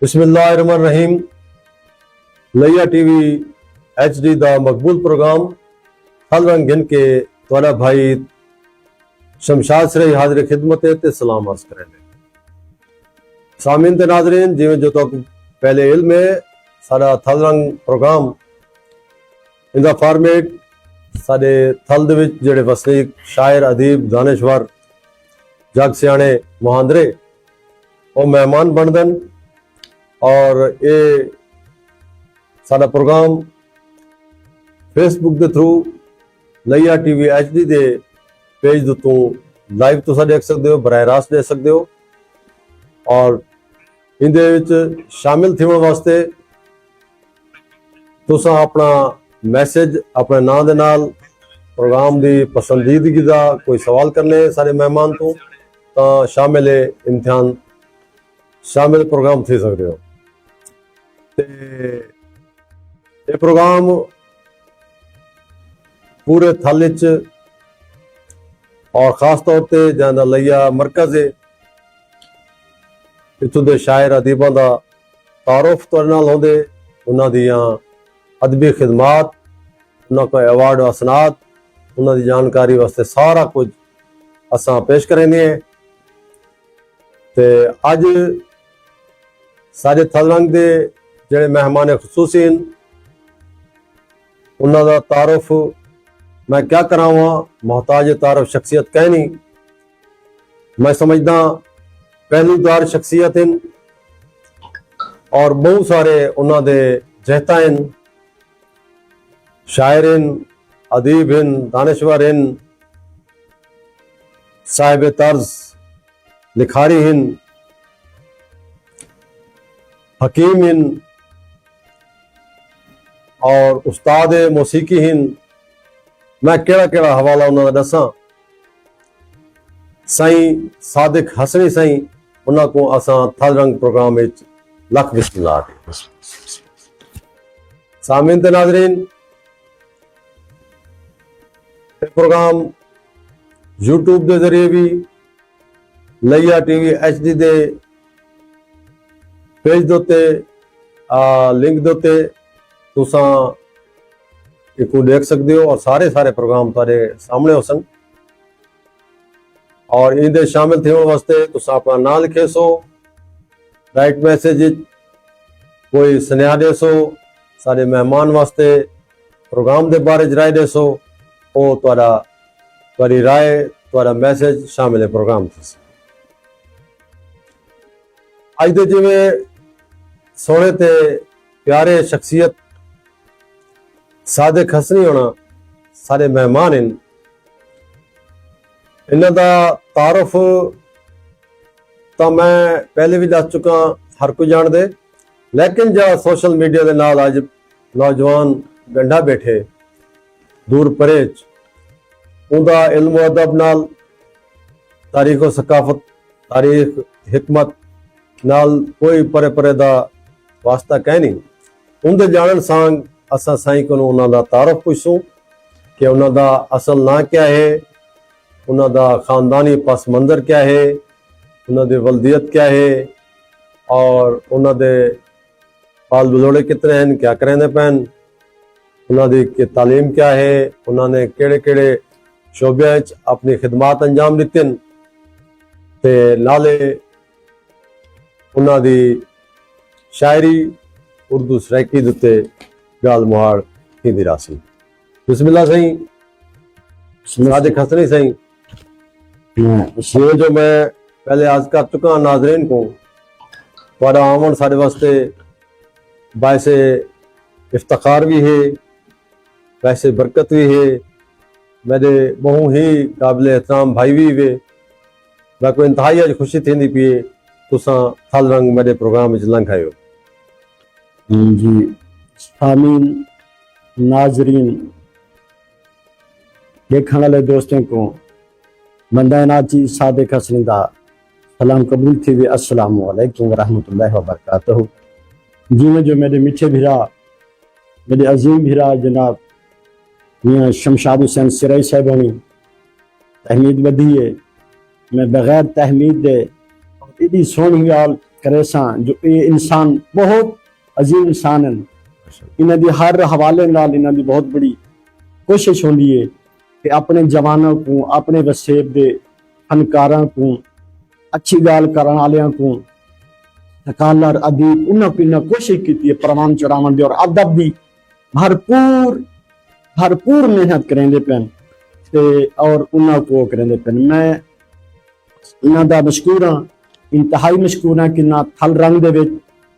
बिस्मिल्लाहिर्रहमानिर्रहीम। लैया TV HD दा मकबूल प्रोग्राम हल रंग गिन के तुहाडा भाई शमशाद सिरे हाजिर खिदमत ते सलाम अर्ज करें। सामीन ते नाजरीन, जिवें जो तक पहले इल्म है साडा थल रंग प्रोग्राम इंदा फॉर्मेट साडे थल दे विच जिहड़े वसनीक शायर अदीब दानिशवर जग सियाणे मुहांदरे वो मेहमान बनदन और ये साडा प्रोग्राम फेसबुक के थ्रू लैया टीवी HD दे पेज तो लाइव तुसा देख सकते हो, बराह रास्त देख सकते हो। और इंदे विच शामिल थीवन वास्ते तुसा अपना मैसेज अपने नाम दे नाल प्रोग्राम दी पसंदीदगी दा कोई सवाल करने सारे मेहमान तो शामिल इम्तिहान शामिल प्रोग्राम थी सकते हो। ये प्रोग्राम पूरे थल च और खास तौर पर जहाँ लैया मरकज है इतों के शायर अदीबों का तारुफ तुहाडे नाल होंदे, उन्हां दियां अदबी खिदमात, उन्होंने अवार्ड असनाद, उन्होंने जानकारी वास्ते सारा कुछ असां पेश करेंगे। ते अज सारे थल रंग दे जिहड़े मेहमान खसूसी उन्होंने तारुफ मैं क्या करावां, मोहताज तारुफ शख्सियत कहनी मैं समझदा पहलूदार शख्सियत और बहुत सारे उन्होंने जहता शायर अदीब दानिशवर साहिब तर्ज लिखारी हकीम और उस्ताद मौसीकी मैं केड़ा हवाला उन्होंने दसा। साईं सादिक हसनी साईं उन्होंने को असां थल रंग प्रोग्राम लख बिस्मिल्लाह। सामीन ते नाजरीन, प्रोग्राम यूट्यूब के जरिए भी लैया टीवी HD दे पेज दे उत्ते लिंक दे उत्ते तुसां इको देख सकते हो और सारे प्रोग्राम तारे सामने हो सन। और इनके शामिल थे वास्ते तुसां अपना नाम लिखे सो, राइट मैसेज कोई सुनेहा दे सो, सारे मेहमान वास्ते प्रोग्राम के बारे राय दे सो, वो तुहाडी राय तुहाडा मैसेज शामिल है प्रोग्राम थी। अज दे जिवें सोहणे ते प्यारे शख्सियत सादिक हसनी होना सारे मेहमान इन्हां दा तारुफ तो मैं पहले भी दस चुका, हर कोई जान दे, लेकिन जा सोशल मीडिया के नाल अज नौजवान गंढा बैठे दूर परेच उनका इल्म अदब नाल तारीख व सकाफत तारीख हिकमत नाल कोई परे परे दा वास्ता कह नहीं। उनके जानन सांग असा साईं को उन्होंने तारुफ पूछूं कि उन्होंने असल ना क्या है, उन्होंने खानदानी पस मंजर क्या है, उन्होंने वल्दियत क्या है और उन्होंने पाल बलोड़े कितने हैं, क्या करेंदे पैन, उन्होंने तालीम क्या है, उन्होंने केड़े केड़े शोबे अपनी खिदमात अंजाम दिते ते नाले उन्होंने शायरी उर्दू सराइकी दुते गाल मुहाड़ थींदी रासी। बिस्मिल्लाह सही सादिक हसनी सही ये जो मैं पहले आज कर चुका नाजरीन को तुहाडा आमन साडे वास्ते बायसे इफ्तिखार भी है, वैसे बरकत भी है, मेरे बहु ही काबिल एहतराम भाई भी वे, मैं को इंतहाई अज खुशी थी पी तुसां थल रंग मेरे प्रोग्राम लंघ आयो। जी सामीन नाजरीन देखने वाले दोस्तों को मंदानाची सादिक हसनी दा सलाम कबूल थी वे। अस्सलाम वालेकुम रहमतुल्लाहि व बरकातहू। जी में जो मेरे मीठे भिरा मेरे अजीम भिरा जनाब मियाँ शमशाद हुसैन सिराई साहबानी तहमीद वधी है, मैं बगैर तहमीद दे इतनी सोहनी गाल करे सां जो ये इंसान बहुत अजीम इंसान हैं। इन्हां दी हर हवाले नाल इन्हां दी बहुत बड़ी कोशिश होंदी है कि अपने जवानों को, अपने वसेब दे फनकारां को, अच्छी गाल करन वालियां को, सकालर अदीब उन्हां को इन्हां कोशिश की है परवान चढ़ावन दी और अदब दी भरपूर भरपूर मेहनत करेंदे पैन ते और उन्हां को करेंदे पैन। मैं इन्हां दा मशकूर हाँ, इंतहाई मशकूर हाँ कि ना थल रंग दे विच,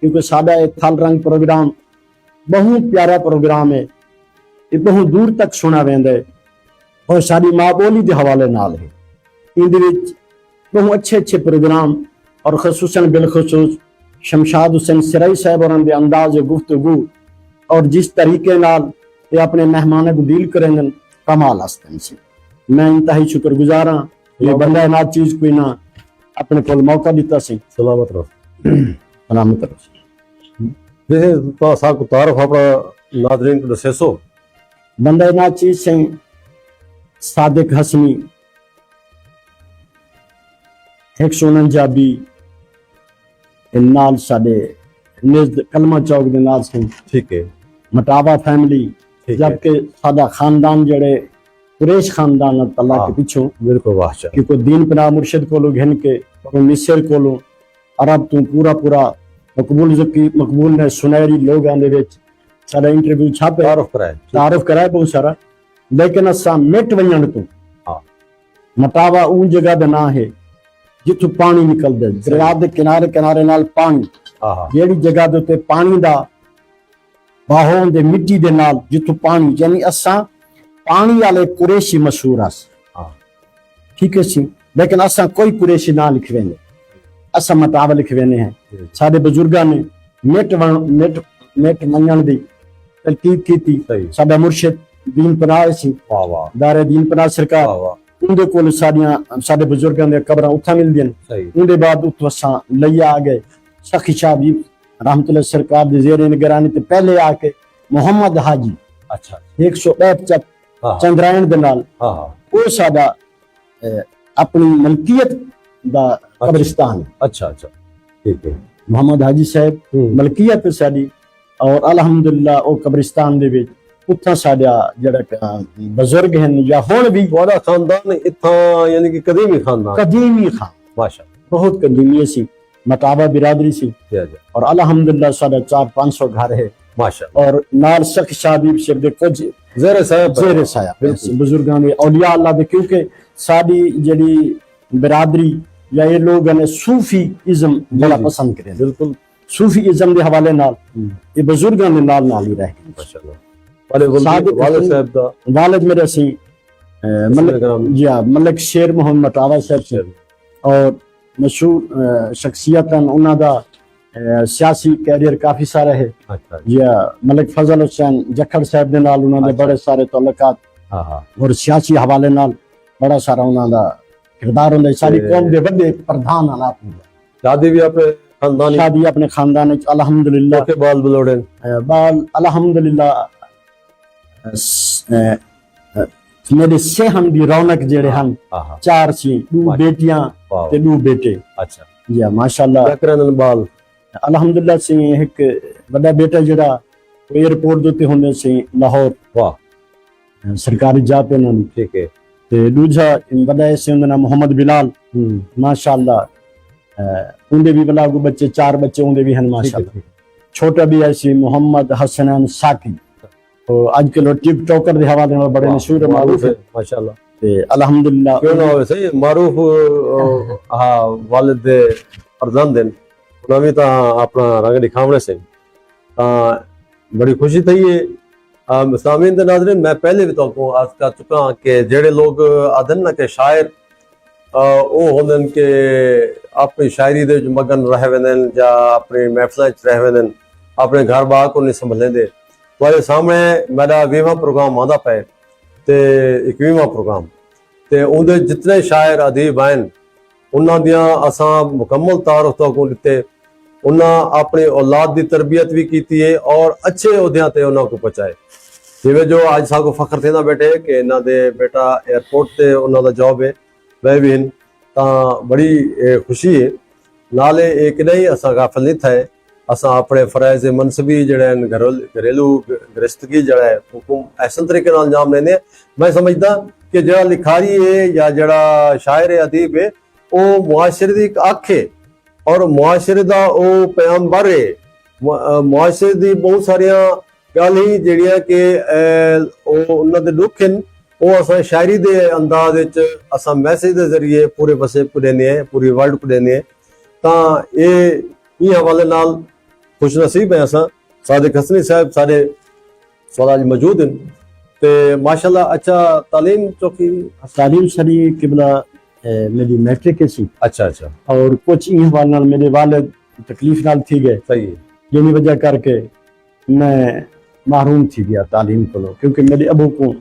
क्योंकि साडा ये थल रंग प्रोग्राम बहुत प्यारा प्रोग्राम है, ये बहुत दूर तक सुना वेंदा है और साडी मां बोली दे हवाले नाल है। इंदे विच बहुत अच्छे अच्छे प्रोग्राम और खसूसन बिलखसूस शमशाद हुसैन सिराई साहब और उनके अंदाज गुफ्तगू और जिस तरीके नाल ये अपने मेहमानों को डील करेंगे कमाल हस्तन से। मैं इंतहाई शुक्रगुजार हाँ ये बंदा ना चीज कोई ना अपने को मौका दिता सी। सलामत रहो। सलामत रहो। जैसे तो साको तारफ अपना नादरीन को दसेसो। बंदा ना चीज से सादिक हसनी 149 नाल साडे निज़ कलमा चौक दे नाल से। ठीक है। मटावा फैमिली, जबकि साडा खानदान जड़े कुरैश खानदान तल्ला के पिछों बिल्कुल वाह क्योंकि दीन पना मुर्शिद को घिन के मिस्र को अरब तू पूरा पूरा मकबूल ने सुनहरी लोग आंदे विच साडा इंटरव्यू छापे तारुफ कराए बहुत सारा, लेकिन असा मिट वजन तू मटावा उन जगह दा ना है जिथों पानी निकलदा, दरिया दे किनारे किनारे नाल पानी, जेड़ी जगह दे उत्ते पानी दा बाहों दे मिट्टी दे नाल जिथों पानी, यानी असा पानी वाले कुरैशी मशहूर आस। ठीक है सी, लेकिन असा कोई कुरैशी ना लिखवे ने, असा मटावा लिखवे ने हैं। साडे बुजुर्गां ने मिट मिट मंगण दी तलकीद की। साडा मुर्शिद दीन पनाह सी, दारे दीन पनाह सरकार, उनके कोल साडियां साडे बुजुर्गां दे कब्रां उत्थां मिलदियां। उनके बाद उत्थों असा लैया आ गए सखी शाह भी रहमतुल्लाह सरकार दे ज़ेरे निगरानी ते पहले आके मोहम्मद हाजी 165 चंद्रायन दे नाल वो साडा अपनी मलकियत दा कब्रिस्तान। अच्छा ठीक है। मोहम्मद हाजी साहब मलकियत साडी और अल्हम्दुलिल्लाह वो कब्रिस्तान दे विच उत्थां साडा जेड़ा बुजुर्ग हैं या हुण भी वाला खानदान इत्थां यानी कि कदीमी खानदान, कदीमी खान माशाअल्लाह बहुत कदीमी सी, मटावा बिरादरी सी और अल्हम्दुलिल्लाह साडा 400-500 घर है माशाअल्लाह। और नाल सख शादी शब्द कुछ ज़ेरे साया बुजुर्गां दे औलिया अल्लाह दे, क्योंकि साडी जेड़ी बिरादरी या ये लोग ने सूफी इज़म बड़ा पसंद करे। बिल्कुल सूफी इज़म दे हवाले नाल ये बुजुर्गां दे नाल ही रह गए माशाअल्लाह। वाले साहब दा वालिद मेरे सी मलिक शेर मोहम्मद मटावा साहब और मशहूर शख्सियत उन्हां दा सियासी कैरियर काफी सारा है। या मलिक फजल हुसैन जखड़ साहब दे नाल उन्हां दे बड़े सारे तल्लुकात और सियासी हवाले नाल बड़ा सारा उन्हां दा किरदार हुंदा। सारी कौम दे बड़े प्रधान हालात शादी भी अपने खानदान, शादी अपने खानदान विच अल्हम्दुलिल्लाह के बाल बलोड़े बाल अल्हम्दुलिल्लाह मेरे सेहन दी रौनक जेड़े हन 4 सी, 2 बेटियां ते 2 बेटे। अच्छा जी माशाअल्लाह करन बाल अल्हम्दुलिल्लाह सी एक बड़ा बेटा जेड़ा एयरपोर्ट दे उत्ते हुंदे सी लाहौर, वाह सरकारी जॉब पे उन्होंने। ठीक है। ते दूजा बड़ा ऐसे उनका नाम मोहम्मद बिलाल माशाअल्लाह उनके भी बला को बच्चे 4 बच्चे उनके भी हैं माशाअल्लाह। छोटा भी ऐसी मोहम्मद हसनैन साकी तो आजकल टिकटॉकर दे हवाले नाल बड़े मशहूर मारूफ है माशाअल्लाह। ते अल्हम्दुलिल्लाह क्यों ना होवे सही मारूफ हां वालिद दे फरजंद हैं उन्हें भी ता अपना रंग दिखावने से बड़ी खुशी थी है। सामीन दे नाज़रीन मैं पहले भी तो अर्ज कर चुका कि जेड़े लोग आदन ना के शायर वो होंदन के अपनी शायरी दे मगन रह वेंदन या अपनी महफिल च रह वेंदन अपने घर बार को नहीं संभलेंदे। तुम्हारे सामने मेरा 20वां प्रोग्राम आंदा पे ते 21वां प्रोग्राम ते उनके जितने शायर अदीब हैं उन्हां दियां असां मुकम्मल तारुफ तो को दिते। उन्हां अपनी औलाद की तरबियत भी की है और अच्छे उहदियां ते उन्हां को पहुंचाए। जिवें जो अज साको फखर थींदा बैठे कि इन्हां दे बेटा एयरपोर्ट ते उन्हां दा जॉब है वह भी तां बड़ी खुशी है। नाले ये कि नहीं असां गाफिल नहीं थे, असां अपने फ़राइज़ मनसबी जड़े घरेलू गृहस्थगी जड़ा हुकुम ऐसा तरीके नाल अंजाम लेने। मैं समझदा कि जड़ा लिखारी है या जड़ा शायर अदीब है वो मुआशरे दी एक अख है और मुआशरे दा वो पैगंबर है। मुआशरे दी बहुत सारियां गल ही जड़ियां कि उन्हां दे दुख हैं वो असां शायरी दे अंदाज विच असां मैसेज दे जरिए पूरे वसेब को देने हैं, पूरी वर्ल्ड को देने हैं। तां ये हवाले नाल खुश नसीब है असां सादिक हसनी साहब सारे सवाल मौजूद हैं ते माशाल्लाह अच्छा तालीम चौकी। तालीम सरी किबला मेरी मैट्रिक सी। अच्छा अच्छा और कुछ इन हवाले नाल मेरे वालिद तकलीफ नाल थी गए, सही है। जिनी वजह करके मैं महरूम थी गया तालीम को, क्योंकि मेरे अबू को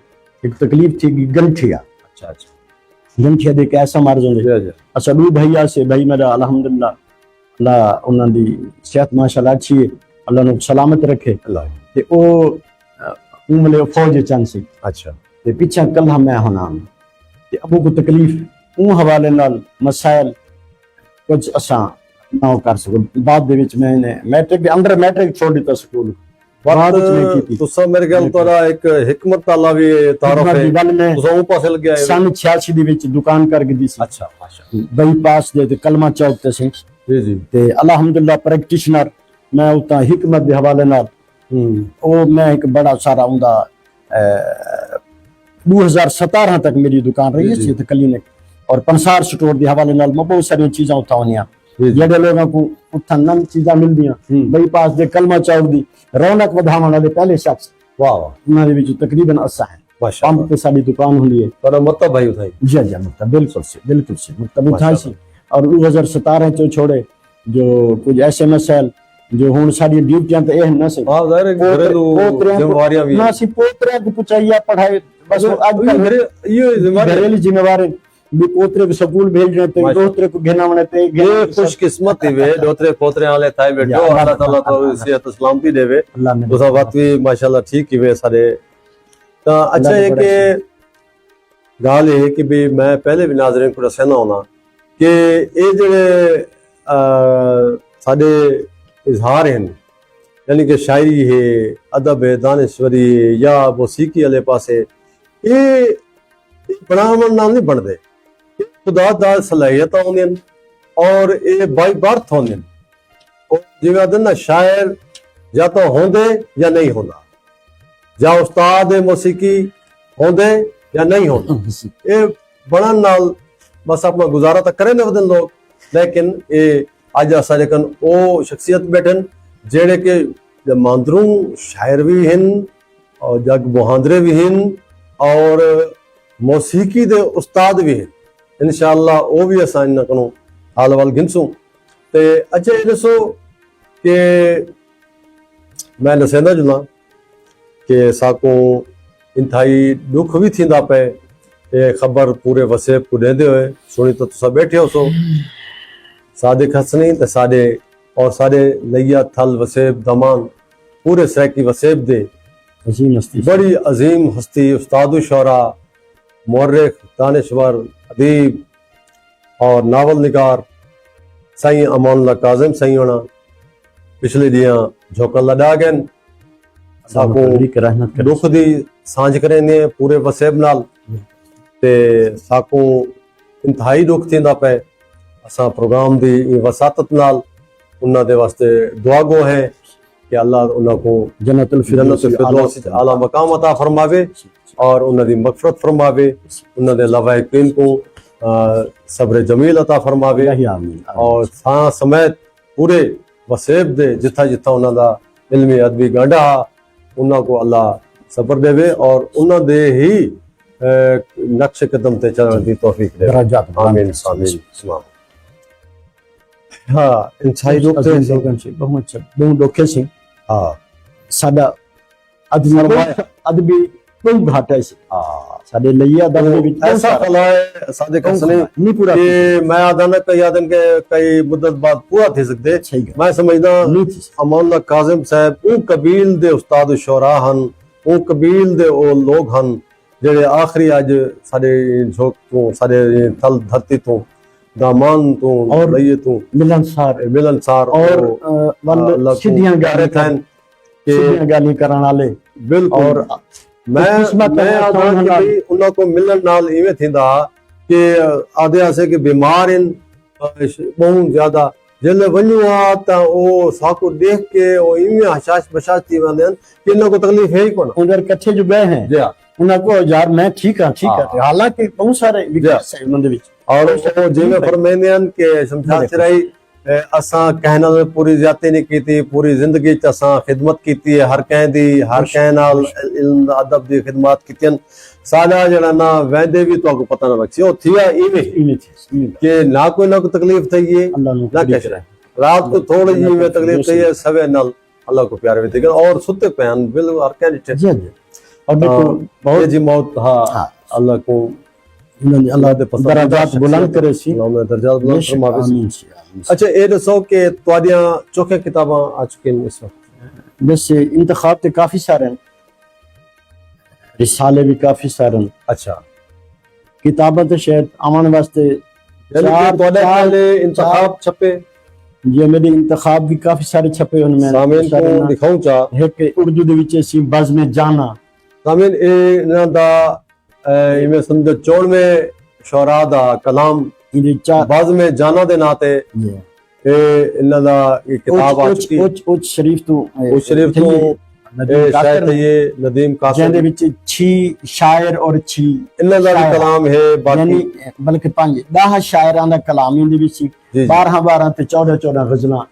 एक तकलीफ थी कि गंठिया। अच्छा अच्छा गंठिया दे ऐसा मर्ज होंगे। अच्छा दो भैया से भाई मेरा अल्हम्दुलिल्लाह अल्लाह उन्हां दी सेहत माशाल्लाह अच्छी है, अल्लाह ने सलामत रखे। अल्लाह ते ओ उमले फौज चंद सी। अच्छा ते पीछे कल्हा मैं होना ते अबू को तकलीफ उन हवाले नाल मसाइल कुछ असा ना कर सको। बाद दे विच मैंने मैट्रिक दे अंदर मैट्रिक छोड़ दिता स्कूल। बाद विच मैं कीती तुसा मेरे गल तोरा एक हिकमत ताला भी तारुफ है गल में तुसा ऊ पासे लग गया है। सन 86 दे विच दुकान कर गई सी। अच्छा माशाल्लाह बाईपास दे ते कलमा चौक ते सी। जी जी ते अल्हम्दुलिल्लाह प्रैक्टिशनर मैं उता हिकमत दे हवाले नाल ओ मैं एक बड़ा सारा उंदा 2017 तक मेरी दुकान रही सी ते क्लिनिक और पंसार स्टोर दे हवाले नाल मैं बहुत सारी चीज़ां उता होनियां जेडे लोगों को उथा नम चीज़ां मिलदियां। बाईपास दे कलमा चौक दी रौनक वधावण वाले पहले शख्स वाह वाह उन्हां दे विच तकरीबन असा है। माशाल्लाह पंप पे साडी दुकान हुंदी है। तोरा मतलब भाई उठाई जी जी मतलब बिल्कुल से मतलब उठाई सी। और 2017 चो छोड़े जो कुछ ऐसे मसैल जो हुण साडी ड्यूटियां ते एह न से। हां जाहिर है घरेलू जिम्मेवारियां भी ना सी पोतरे को पुचाइया पढ़ाए बस आज ये जिम्मेवारी घरेलू जिम्मेवारी भी पोतरे को स्कूल भेजने ते दोतरे को घेनावणे ते ये खुशकिस्मत वे दोतरे पोतरे वाले थाए बैठो अल्लाह ताला तो सेहत सलामती देवे तुसा बात भी माशाल्लाह ठीक ही वे सारे। तो अच्छा है कि गाल है कि भी मैं पहले भी नाज़रीन को दसना होना कि ये जेड़े साडे इजहार हैं यानी कि शायरी है अदब है दानिश्वरी है या मौसीकी वाले पासे ये बनावन नाल नहीं बनते खुदा दा सलाहियत होंदियां और ये बाई बर्थ होंदियां। और जिवें आदन ना शायर या तो होंदे या नहीं होंदा या उस्ताद मौसीकी होंदे या नहीं होंदा। ये बनन नाल बस अपना गुजारा तो करें वदन लोग, लेकिन ये अज असा जेकन ओ शख्सियत बैठन जेड़े के मांदरू शायर भी हैं और जग मुहांदरे भी हैं और मौसीकी दे उस्ताद भी हैं। इंशाअल्लाह वो भी असा इन को हाल वाल गिनसूं। ते अच्छा ये दसो कि मैं दसेंदा जुला कि साको इंतहाई दुख भी थींदा पे ये खबर पूरे वसेब को देंदे हुए सुनी तो तुसा बैठे हो सो सादिक हसनी ते साडे और साडे लैया थल वसेब दमान पूरे सैकी वसेब दे अजीम हस्ती बड़ी अजीम हस्ती उस्ताद शौरा मुअर्रिख दानिश्वर अदीब और नावल निगार साईं अमानुल्लाह काज़िम साईं होना पिछले दियां झोकन लड़ा गए साको दुख दी सांझ करेंगे पूरे वसेब नाल ते साको इंतहाई दुख थींदा पे असा प्रोग्राम दी वसातत नाल उन्हां दे वास्ते दुआ गो है कि अल्लाह उन्हां को जन्नतुल फिरदौस आला मकाम अता फरमावे और उन्हां दी मगफरत फरमावे उन्हां दे लवाहिकीन को सब्र जमील अता फरमावे और सां समेत पूरे वसेब दे जिथा जिथा उन्हां दा इल्मी अदबी गांडा उन्हां को अल्लाह सब्र देवे और उन्हां दे ही नक्श कदम ते चलण दी तौफीक दे। आमीन आमीन। हाँ इंतहाई दुख थे बहुत दुखे सी। हाँ साडा अदबी कोई घाटा सी। साडे लैया दर्दे विच ऐसा फलाए सादिक हसनी नहीं पूरा कि मैं आदन कई आदन के कई मुद्दत बाद पूरा थी सकते। मैं समझदा अमानुल्लाह काज़िम साहब उन कबील दे उस्ताद शौरा हन उन कबील दे ओ लोग हन जेड़े आखिरी अज साडे झोक तो साडे थल धरती तो दामान तू और लइए तू मिलनसार मिलनसार और अल्लाह को सीधियां प्यारे गाली थैन के सीधियां गाली करने वाले बिल्कुल और मैं आदा कि भई उन्हां को मिलन नाल इवें थींदा कि आदे आसे कि बीमार इन बहुत ज्यादा जल्द वञूं आ त ओ साकू देख के ओ इवें हशाश बशाश थी वेंदा आहिनि कि इन्हां को तकलीफ़ है ही कोन उधर कच्चे जो गए हैं जी हाँ उनको यार मैं ठीक है हाँ। हालांकि बहुत सारे विकास है उनके विच और वो जिवें फरमाइंदे आहिनि कि शमशाद चिराई असां कंहिं नाल पूरी ज्यादती नहीं कीती पूरी जिंदगी च असां खिदमत कीती है हर कंहिं दी हर कंहिं नाल इल्म अदब दी खिदमत कीतियन साडा जड़ा ना वेंदे भी तो पता ना लगी ओ थिया इवें इन्हें थे कि ना कोई तकलीफ थई है अल्लाह ने ना कह रात को थोड़ी जी में तकलीफ थई है सवे नाल अल्लाह को प्यारे भी थी और सुते पे हैं बिल्कुल हर कंहिं ॾिठे जी जी और देखो बहुत जी मौत हाँ हाँ। अल्लाह को इन्होंने अल्लाह दे दराजात बुलंद करे सी दर्जात बुलंद फरमावे सी आमीन सी, आमीन सी। अच्छा ये दसो कि तुहाडियां चौके किताबां आ चुकी हैं इस वक्त वैसे इंतखाब तो काफी सारे हैं रिसाले भी काफी सारे हैं अच्छा किताबें तो शायद आने वास्ते यानी कि तुहाडे पहले इंतखाब छपे ये मेरे इंतखाब भी काफी सारे छपे उनमें सामीन को दिखाऊं चा एक उर्दू दे विच सी बज़ में जाना सामीन ए इन्हां दा इवें समझो 94 शुरा दा कलाम इनके चार बाज में जाना दे नाते ये ए इन्हां दा ये किताब आ चुकी उच शरीफ तो उस शरीफ तो ए शायद ये नदीम कासिम जेंदे विच 6 शायर और 6 इन्हां दा भी कलाम है बाकी यानी बल्कि 10 शायरां दा कलाम इंदे विच जी, जी। 12 ते 14 गजलां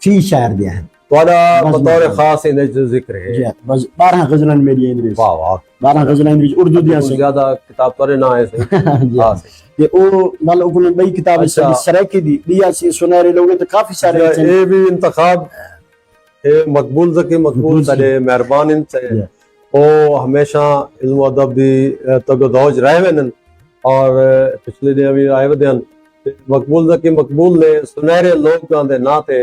फी शायर दिया है तुहाडा बस बतौर में- खास इहदे च जिक्र है जी बस 12 गजलां मेरी इंदे विच वाह वाह 12 गजलां इंदे विच उर्दू दियां सी ज्यादा किताब तुहाडे ना है सही जी हाँ सही ते ओ मतलब कोन बई किताब अच्छा। सराकी दी दिया सी सुनहरे लोग तो काफी सारे अच्छा, ये भी इंतखाब ये मकबूल जकी मकबूल मकबूल जी। साडे मेहरबान इन से जी। ओ हमेशा इल्म अदब दी तगदौज रहे वेन और पिछले दिन भी आए वदन मकबूल जकी मकबूल ने सुनहरे लोगां दे नां ते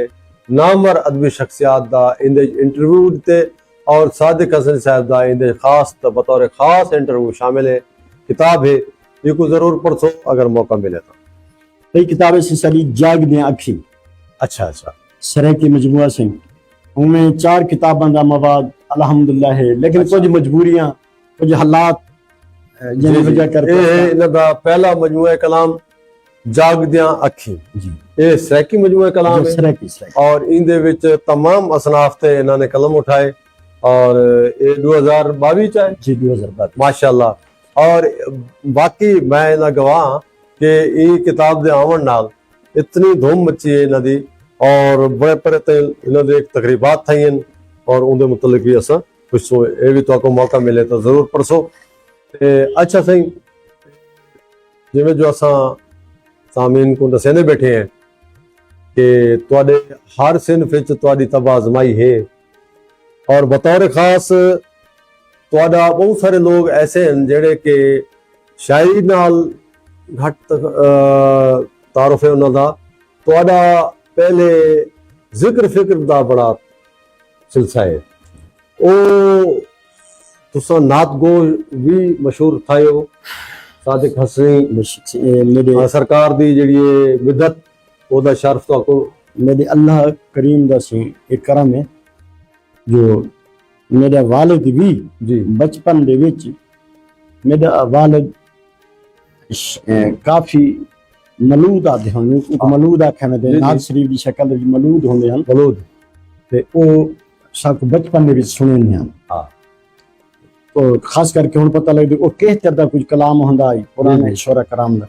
नामवर अदबी शख्सियत दा इंदे इंटरव्यू दिते और सादिक हसन साहब दा इंदे खास बतौर खास इंटरव्यू शामिल है किताब है ये को जरूर पढ़ो अगर मौका मिले तो कई किताबें से सली जाग दियां अखी अच्छा अच्छा सराकी मजमुआ से उनमें 4 किताबां दा मवाद अल्हम्दुलिल्लाह है लेकिन अच्छा। कुछ मजबूरियां कुछ हालात जिन जी, वजह जी। करके ये इन्हां दा पहला मजमुआ कलाम जागदियां अखी जी ये सैकी मजमुआ कलाम है सराकी और इंदे विच तमाम असनाफ ते इन्हां ने कलम उठाए और ये 2022 च है जी 2022 माशाल्लाह और बाकी मैं इन्हां गवाह कि ई किताब दे आवन नाल इतनी धूम मची है इन्हां दी और बड़े बड़े ते इन्हां दे तकरीबात थई हैं और उनके मुतलिक भी असां कुछ ये भी तो मौका मिले तो जरूर पढ़सो अच्छा सही जिवें जो असां सामीन को दसेंदे बैठे हैं कि तुहाडे हर सिनफ विच तुहाडी तबा आजमाई है और बतौर खास तुहाडा बहुत सारे लोग ऐसे हैं जेड़े कि शायरी नाल घट तारुफ है उन्हां दा तुहाडा पहले जिक्र फिक्र दा बड़ा सिलसिला है ओ तुसां नात गो भी मशहूर थायो सादिक हसनी मेरे सरकार दी जेड़ी विदत ओदा शर्फ तो को मेरे अल्लाह करीम दा सी एक करम है जो मेरा वालिद भी जी बचपन दे विच मेरा वालिद काफी मलूद आदे होंगे एक मलूद आखे में जी, नाज जी। शरीफ की शक्ल दे मलूद होंगे हैं बलूद ते ओ सब बचपन दे विच सुने ने हैं हाँ तो खास करके हुन पता लगदा ओ किस तरह दा कुछ कलाम होंदा है पुराने शोरा कराम दा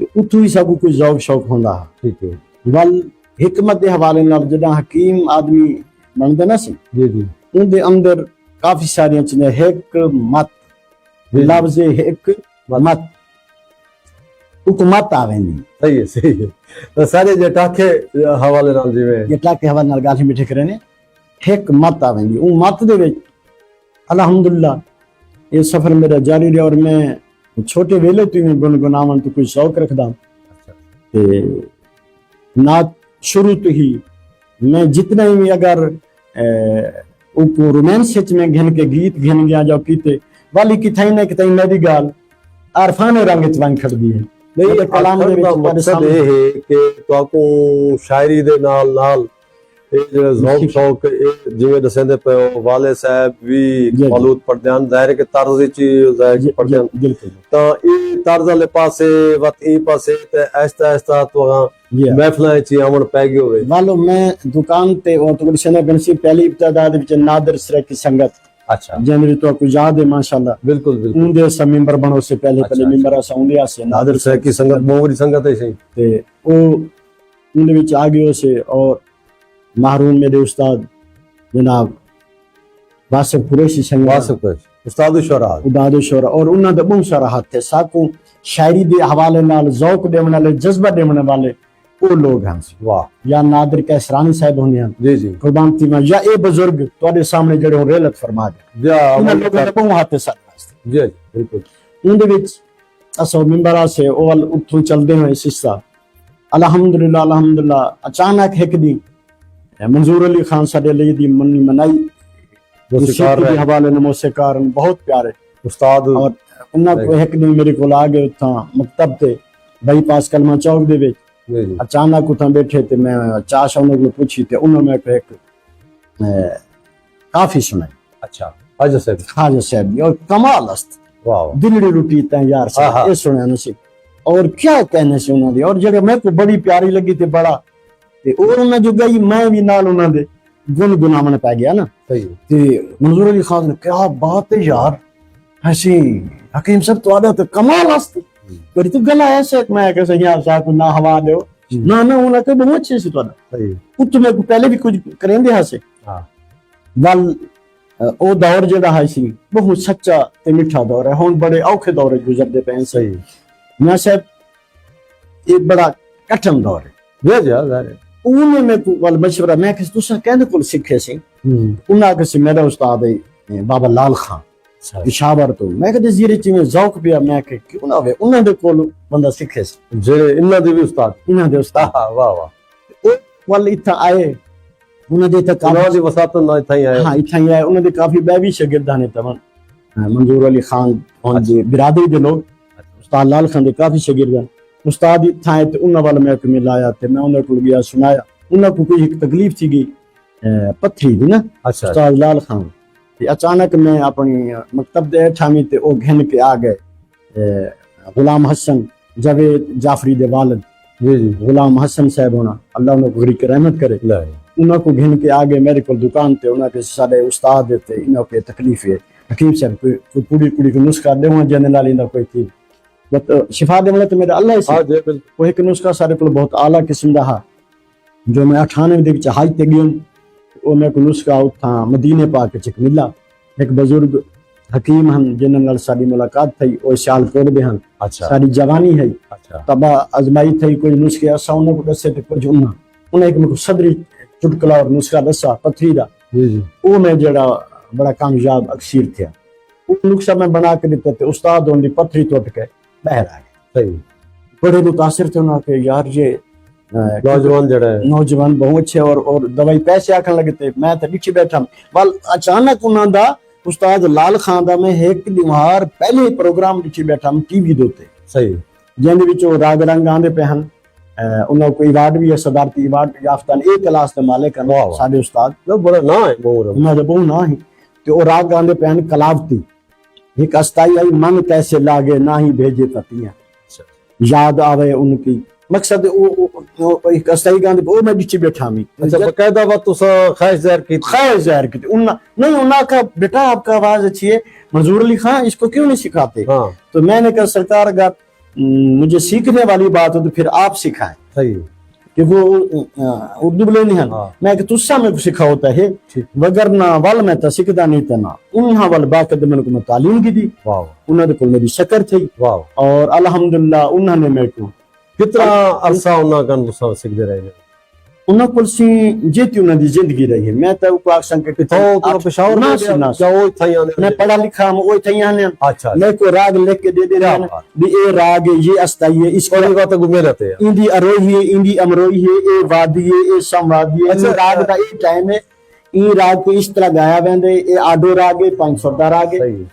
ते उथों ही सब कुछ जौक शौक होंदा है ठीक है वल हिकमत के हवाले नाल जदा हकीम आदमी बनदे ना सी जी जी उनके अंदर काफी सारियां चीजें हिकमत जी। लफ्ज हिक मत हुकूमत आवेंदी सही है तो सारे जटाखे हवाले नाल जिवें जटा के हवाले नाल गाली मिठे करे ने हिकमत आवेंदी उ मत दे विच अल्हम्दुलिल्लाह ये सफर मेरा जारी रहा और मैं छोटे वेले तो मैं गुनगुनावन तो कोई शौक रखदा ते नात शुरू तो ही मैं जितना ही अगर रोमांस में घिन के गीत घिन गया जो कीते वाली कि थई ने कि थई मेरी गाल आरफाने रंग च वंग खड़दी है ਨਹੀਂ ਕਲਾਮ ਦੇ ਵਿੱਚ ਦਾ ਤੁਹਾਡੇ ਮਕਸਦ ਸਾਹਮਣੇ ਇਹ ਹੈ ਕਿ ਤੁਹਾਨੂੰ ਸ਼ਾਇਰੀ ਦੇ ਨਾਲ ਨਾਲ ਇਹ ਜਿਹੜਾ ਜ਼ੌਕ ਸ਼ੌਕ ਇਹ ਜਿਵੇਂ ਦੱਸਦੇ ਪਏ ਹੋ ਵਾਲੇ ਸਾਹਿਬ ਵੀ ਜੀ। ਮੌਲੂਦ ਪੜ੍ਹਦੇ ਹਨ ਜ਼ਾਹਿਰ ਹੈ ਕਿ ਤਰਜ਼ ਵਿੱਚ ਜ਼ਾਹਿਰ ਪੜ੍ਹਦੇ ਹਨ ਬਿਲਕੁਲ ਤਾਂ ਇਹ ਤਰਜ਼ ਵਾਲੇ ਪਾਸੇ ਵਤ ਇਹ ਪਾਸੇ ਤੇ ਆਹਿਸਤਾ ਆਹਿਸਤਾ ਤੋਂ ਜੀ ਮਹਿਫਲਾਂ ਚ ਆਉਣ ਪੈ ਗਏ ਹੋਵੇ वालो मैं दुकान ते और तो गुलशन बनसी पहली इब्तदा दे विच नादिर सरे की संगत अच्छा जनवरी तो को याद है माशाल्लाह बिल्कुल बिल्कुल उनदे स मेंबर बनो से पहले अच्छा, पहले अच्छा। मेंबर असा उनदे आसे नादिर साहब की संगत मोहरी संगत है सही ते ओ उनदे विच आ गयो से और महरूम मेरे उस्ताद जनाब वासिफ कुरैशी संगत वासिफ उस्ताद शुरा उदादशोर और उन्हां दे बहुत सारा हाथ है साकू शायरी दे हवाले नाल ज़ौक देने वाले जज्बा देने वाले वो लोग हैं वाह या नादिर कैसरानी साहब होने हैं जी जी कुर्बान तीमा या ए बुजुर्ग ਤੁਹਾਡੇ ਸਾਹਮਣੇ ਜਿਹੜੇ ਹੁਣ ਰਹਿਲਤ ਫਰਮਾ ਗਏ जा ਉਹਨਾਂ ਲੋਕਾਂ ਦਾ ਬਹੁਤ ਹੱਥ ਸਾਡੇ ਵਾਸਤੇ जी बिल्कुल ਉਹਦੇ ਵਿੱਚ ਅਸੋ ਮਿੰਬਰਾਂ ਸੇ ਉਹ ਵੱਲ ਉੱਥੋਂ ਚੱਲਦੇ ਹੋਏ ਸਿੱਸਾ ਅਲਹਮਦੁਲਿਲਾ ਅਚਾਨਕ ਇੱਕ ਦਿਨ मंजूर अली खान साडे ਲਈ ਦੀ ਮੰਨੀ ਮਨਾਈ मुस्कार ਦੇ ਹਵਾਲੇ ਨਾਲ ਮੌਸੀਕਾਰ ਬਹੁਤ ਪਿਆਰੇ उस्ताद ਔਰ ਉਹਨਾਂ ਕੋ ਇੱਕ ਦਿਨ ਮੇਰੇ ਕੋਲ ਆ ਗਏ ਉੱਥਾਂ ਮਕਤਬ ਤੇ ਬਾਈਪਾਸ ਕਲਮਾ ਚੌਕ ਦੇ ਵਿੱਚ जी जी अचानक उठा बैठे थे मैं चाश उन्होंने को पूछी थे उन्होंने मेरे को एक काफी सुनाई अच्छा हाजी साहब खाजा साहब की और कमाल अस्त वाह दिलड़ी लुटी ता यार से हाँ। ये सुना नसी और क्या कहने से उन्होंने और जगह मेरे को बड़ी प्यारी लगी थी बड़ा ते और उन्होंने जो गई मैं भी नाल उन्होंने गुनगुनावन पै गया ना सही ते मंजूर अली खान ने क्या बात है यार ऐसी हकीम साहब तो तो कमाल अस्त पर तू गला ऐसे मैं कैसे यहाँ साहब ना हवा दो ना ना उन्होंने तो बहुत अच्छे से तो सही ਉੱਤ ਮੈਂ ਪਹਿਲੇ ਵੀ ਕੁਝ ਕਰਿੰਦੇ ਹਾਸੇ हाँ ਵੱਲ ਉਹ ਦੌਰ ਜਿਹੜਾ ਹੈ ਸੀ ਬਹੁਤ ਸੱਚਾ ਤੇ ਮਿੱਠਾ ਦੌਰ ਹੈ ਹੁਣ ਬੜੇ ਔਖੇ ਦੌਰ ਗੁਜ਼ਰਦੇ ਪਏ ਸਹੀ ਮੈਂ ਸਾਹਿਬ ਇਹ ਬੜਾ ਕਠਨ ਦੌਰ ਹੈ जी जी ज़ाहिर ਉਹਨੇ ਮੈਨੂੰ ਵੱਲ ਮਸ਼ਵਰਾ ਮੈਂ ਕਿ ਤੁਸੀਂ ਕਹਿੰਦੇ ਕੋਲ ਸਿੱਖੇ ਸੀ ਉਹਨਾਂ ਕਿਸੇ ਮੇਰਾ ਉਸਤਾਦ ਹੈ ਬਾਬਾ ਲਾਲ ਖਾਨ ਇਸ਼ਾਵਰ ਤੋਂ ਮੈਂ ਕਿ ਜਜ਼ੀਰੇ ਚ ਮੈਂ ਜ਼ੌਕ ਪਿਆ ਮੈਂ ਕਿ ਕਿਉਂ ਨਾ ਹੋਵੇ ਉਹਨਾਂ ਦੇ ਕੋਲ ਬੰਦਾ ਸਿੱਖੇ ਸੀ ਜਿਹੜੇ ਇਹਨਾਂ ਦੇ ਵੀ ਉਸਤਾਦ ਉਹਨਾਂ ਦੇ ਉਸਤਾਦ ਵਾਹ ਵਾਹ ਉਹ ਵੱਲ ਇੱਥੇ ਆਏ ਉਹਨਾਂ ਦੇ ਤੱਕ ਉਹਨਾਂ ਦੀ ਵਸਾਤ ਨਾਲ ਇੱਥੇ ਹੀ ਆਏ हाँ इतना ही है उन्होंने काफी बैबी शागिर्दां ने तमन मंजूर अली खान और जी बिरादरी के लोग उस्ताद लाल खान के काफी शागिर्द हैं उस्ताद था ते उन्हां वाल मैं को मिलाया ते मैं उन्हां को गया सुनाया उन्हां को कोई एक तकलीफ थी गई पत्थरी दी ना अच्छा उस्ताद लाल खान ते अचानक मैं अपनी मकतब दे ठामी ते ओ घिन के आ गए गुलाम हसन जावेद जाफरी दे वालिद जी जी गुलाम हसन साहब होना अल्लाह उन्हें गरीक रहमत करे नहीं उन्होंने को घिन के आगे मेरे को दुकान पे उन्होंने के सारे उस्ताद थे इन्हों के तकलीफ है हकीम साहब कोई पूरी पूरी को नुस्खा दे वहां जने नाल इंदा कोई थी बट शिफा दे मतलब तो मेरा अल्लाह से हाँ जी बिल्कुल वो एक नुस्खा सारे को बहुत आला किस्म दा हा जो मैं 98 ਦੇ ਵਿੱਚ ਹਾਜ ਤੇ ਗਿਆ ਉਹ ਮੈਂ ਕੋ ਨੁਸਖਾ ਉਥਾਂ ਮਦੀਨੇ ਪਾਕ ਚ ਮਿਲਾ ਇੱਕ ਬਜ਼ੁਰਗ ਹਕੀਮ ਹਨ ਜਿਨ੍ਹਾਂ ਨਾਲ ਸਾਡੀ ਮੁਲਾਕਾਤ થઈ ਉਹ ਸਿਆਲਕੋਟ ਦੇ ਹਨ अच्छा ਸਾਡੀ ਜਵਾਨੀ ਹੈ अच्छा तबा अजमाई थी कोई नुस्खे असा उन्हें को दसे ते कुछ उन्हें एक मेरे सदरी चुटकला और नुस्खा दसा पथरी दा जी जी वो मैं जड़ा बड़ा कामयाब अक्सीर थे वो नुस्खा मैं बना के दिता ते उस्ताद उनकी पथरी टूट के बाहर आ गए सही बड़े मुतासिर थे उन्हें कि यार ये नौजवान जड़ा है नौजवान बहुत अच्छे और दवाई पैसे आखन लगे थे मैं तो नीचे बैठा वाल अचानक उन्होंने दा उस्ताद लाल खान दा मैं एक दिमार पहले प्रोग्राम नीचे बैठा टीवी दे उत्ते सही जिंदे विच वो राग रंग आंदे पे हन उन्होंने कोई अवार्ड भी है सदारती अवार्ड याफ्ता एक क्लास के मालिक हैं साडे उस्ताद लो बड़ा ना है मोर उन्होंने तो बहुत ना ही ते वो राग आंदे पे हन कलावती एक अस्ताई आई मन कैसे लागे ना ही भेजे पतियां याद आवे उनकी मकसद वो एक अस्ताई गांदे वो मैं नीचे बैठा मी अच्छा बकायदा बात तो ख्वाहिश ज़ाहिर की खैर ज़ाहिर की उन्ना नहीं उन्ना का बेटा आपका आवाज अच्छी है मंजूर अली खान इसको क्यों नहीं सिखाते हाँ तो मैंने कहा सरकार अगर मुझे सीखने वाली बात हो तो फिर आप सिखाएं सही कि वो उर्दू बोले नहीं है हाँ। मैं कि तुस्सा में को सिखा होता है वगर ना वल मैं तो सीखता नहीं था ना उन्हां वल बाकद मैंने को मैं तालीम की दी वाह उन्होंने को मेरी शक्र थी वाह और अल्हम्दुलिल्लाह उन्होंने मेरे को कितना अरसा उन्ना का नुस्खा सीखते रहे उन्होंने कुल सी जेती उन्होंने दी जिंदगी रही है मैं तो को आक्सन के तो पेशावर ना में सुना क्या वो इतना ही आने मैं पढ़ा लिखा हूं वो थई आने अच्छा मैं को राग लिख के दे दे रहा क्या भी ये राग है ये अस्ताई है इसको और ये बात घूमे रहते हैं इंदी अरोही है इंदी अमरोही है ए वादी है ए समवादी है अच्छा, राग दा ए टाइम है ई राग को इस तरह गाया वेंदे ए आडो राग है 500 दा राग है सही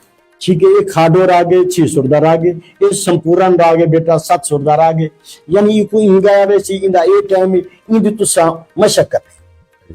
ठीक है, ये खाडो रागे 6 सुर दा रागे, ये संपूर्ण रागे बेटा 7 सुर दा रागे, यानी को इंगा वैसी इंदा ए टाइम इंदी तुसा मशक्कत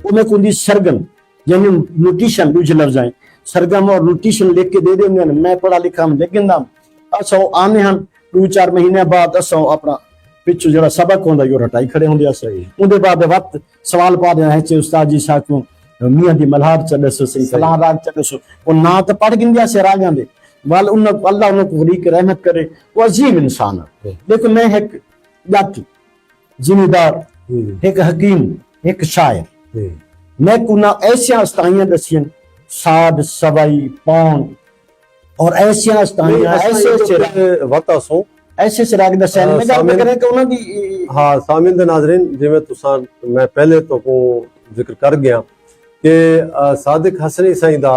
उन्हें कुंदी सरगम यानी न्यूट्रिशन दूज लफ्ज़ सरगम और न्यूट्रिशन लेके दे देंगे। मैं पढ़ा लिखा हम लेकिन ना असो आने हम 2-4 महीने बाद असो अपना पिछू जरा सबक होंदा यो रटाई खड़े होंदे अस उनदे बाद वक्त सवाल पा दे है उस्ताद जी साकू मियां दी मल्हार चलसो सही फलां राग चलसो वो ना तो पढ़ गिंदिया से रागां दे वाल उन अल्लाह उनको गरीक रहमत करे, वो अजीम इंसान है। लेकिन मैं एक जाति जिम्मेदार एक हकीम एक शायर मैं कुना ऐसे अस्ताइयां दसियन साध सवाई पौन और ऐसे अस्ताइयां ऐसे वतासो ऐसे सिराग दसन में गल करें कि उन्हां दी हाँ सामिन दे नाज़रीन जिवें तुसां मैं पहले तो को जिक्र कर गया कि सादिक हसनी साईं दा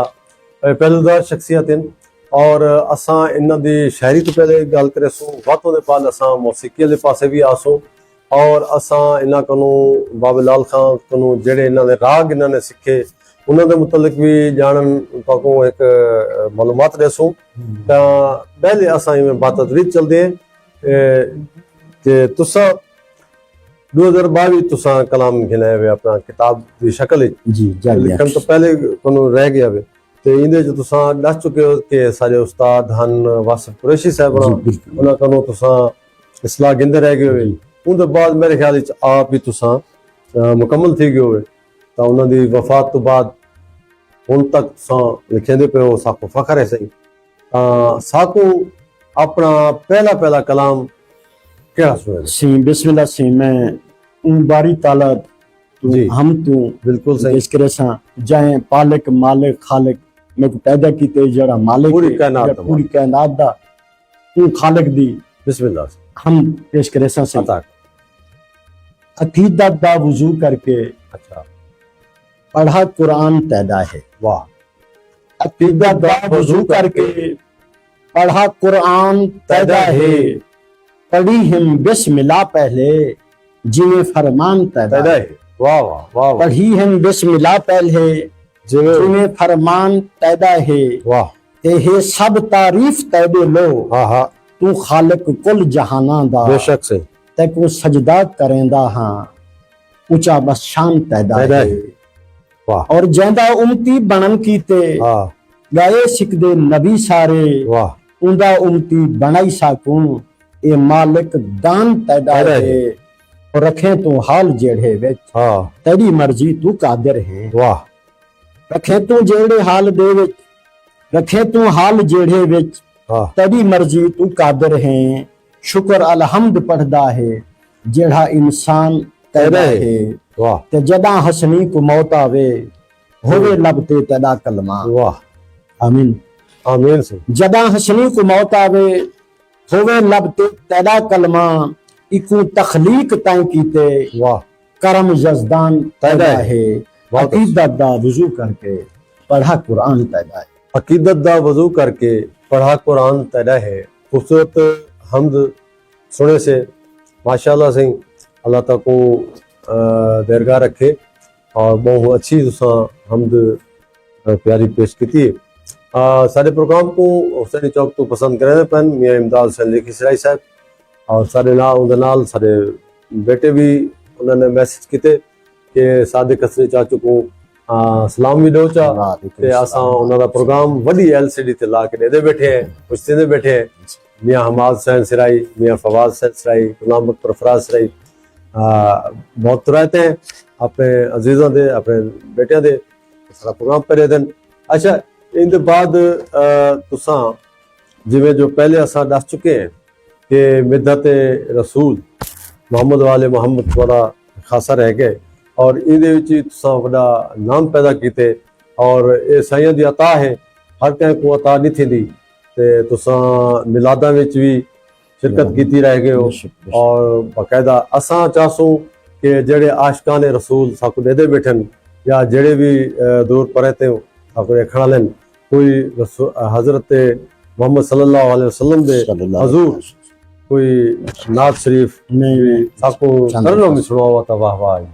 पहलूदार शख्सियत इन और असां इन्हां दी शायरी तो पहले गल करे सो वातों दे बाद असां मौसीकी दे पासे भी आसो और असां इन्हां कनु बाबे लाल खां कनु जेड़े इन्हां दे राग इन्हां ने सिखे उन्हां दे मुतलक भी जानन ताको एक मालूमात देसो तां पहले असां इवें बात तदरीज चलदे कि तुसा 2022 तुसा कलाम गिनाया वे अपना किताब दी शक्ल जी लिखन तो पहले कनु रह गया वे ते इंदे जो तुसा दस चुके हो कि सारे उस्ताद हन वासिफ कुरैशी साहब उन्हां कनु तुसा इसलाह गिंदे रह गए वे उनके बाद मेरे ख्याल आप भी तुसा मुकम्मल थी गए हो तो उन्होंने वफात तो बाद हुण तक तुसा लिखेंदे पे हो साको फखर है सही साको अपना पहला कलाम केड़ा सुने सी बिस्मिल्लाह सी मैं उन बारी ताला जी हम तू बिल्कुल सही इस करे सा जाए पालक मालिक खालिक मैं को पैदा कीते जड़ा मालिक पूरी कायनात दा तू खालिक दी बिस्मिल्लाह हम पेश करे सा अता अकीदत दा वुजू करके अच्छा पढ़ा कुरान पैदा है। वाह अकीदत दा वुजू करके पढ़ा कुरान पैदा है, पढ़ी हम बिस्मिल्लाह पहले जिन्हें फरमान पैदा है। वाह वाह वाह पढ़ी हम बिस्मिल्लाह पहले जिन्हें फरमान पैदा है। वाह ते है सब तारीफ तैबे लो हाँ हाँ तू खालिक कुल जहाना दा बेशक से ते को सजदा करेंदा हाँ ऊंचा बस शान पैदा है। वाह और जेंदा उम्मती बनन कीते हाँ गाए सिकदे नबी सारे वाह उंदा उम्मती बनाई साकूं ए मालिक दान पैदा है। और रखे तू हाल जेड़े विच हाँ तेरी मर्जी तू कादिर है। वाह रखे तू जेड़े हाल दे विच रखे तू हाल जेड़े विच हाँ तेरी मर्जी तू कादिर है। शुक्र अलहमद पढ़दा है जेड़ा इंसान पैदा है। वाह ते जदा हसनी को मौत आवे होवे लबते तेदा कलमा। वाह आमीन आमीन से जदा हसनी को मौत आवे होवे लबते तेदा कलमा इको तखलीक तय कीते वाह करम जजदान पैदा है। अकीदत दा वुजू करके पढ़ा कुरान पैदा है। अकीदत दा वजू करके पढ़ा कुरान पैदा है। खूबसूरत हमद सुने से माशाल्लाह से अल्लाह ताको दरगाह रखे और बहुत अच्छी तुसा हमद प्यारी पेश की। सारे प्रोग्राम को हुसैनी चौक तो पसंद करें पैन मियाँ इमदाद हुसैन लेखी सराई साहब और सारे नाल सारे बेटे भी उन्होंने मैसेज किए कि सादिक हसनी चाचू को सलाम भी दो चा ते असां उन्होंने प्रोग्राम वही LCD ते ला के दे बैठे हैं पुछते बैठे हैं। मियाँ हमाद हुसैन सराई मियाँ फवाद हुसैन सराई गुलाम बख्तर फराज सराई बहुत रहते हैं अपने अजीज़ों दे अपने बेटियां दे सारा प्रोग्राम करे दिन। अच्छा इन बाद तुसा जिवें जो पहले असां दस चुके हैं कि मिदत रसूल मोहम्मद वाले मोहम्मद बड़ा खासा रह गए और इहदे विच तुसा वड़ा नाम पैदा किते और ये साईं दी अता है हर कंहिं को अता नहीं थींदी ते तुसा मिलादा विच भी शिरकत कीती रह गए हो और बाकायदा असां चाहसूं कि जेड़े आशिकान रसूल साकू दे बैठन या जेड़े भी दूर परे ते साकू देखण लेन कोई हजरत मोहम्मद सल्लल्लाहु अलैहि वसल्लम दे हजूर कोई नात शरीफ नहीं साको करनो में सुनावा ता वाह वाह।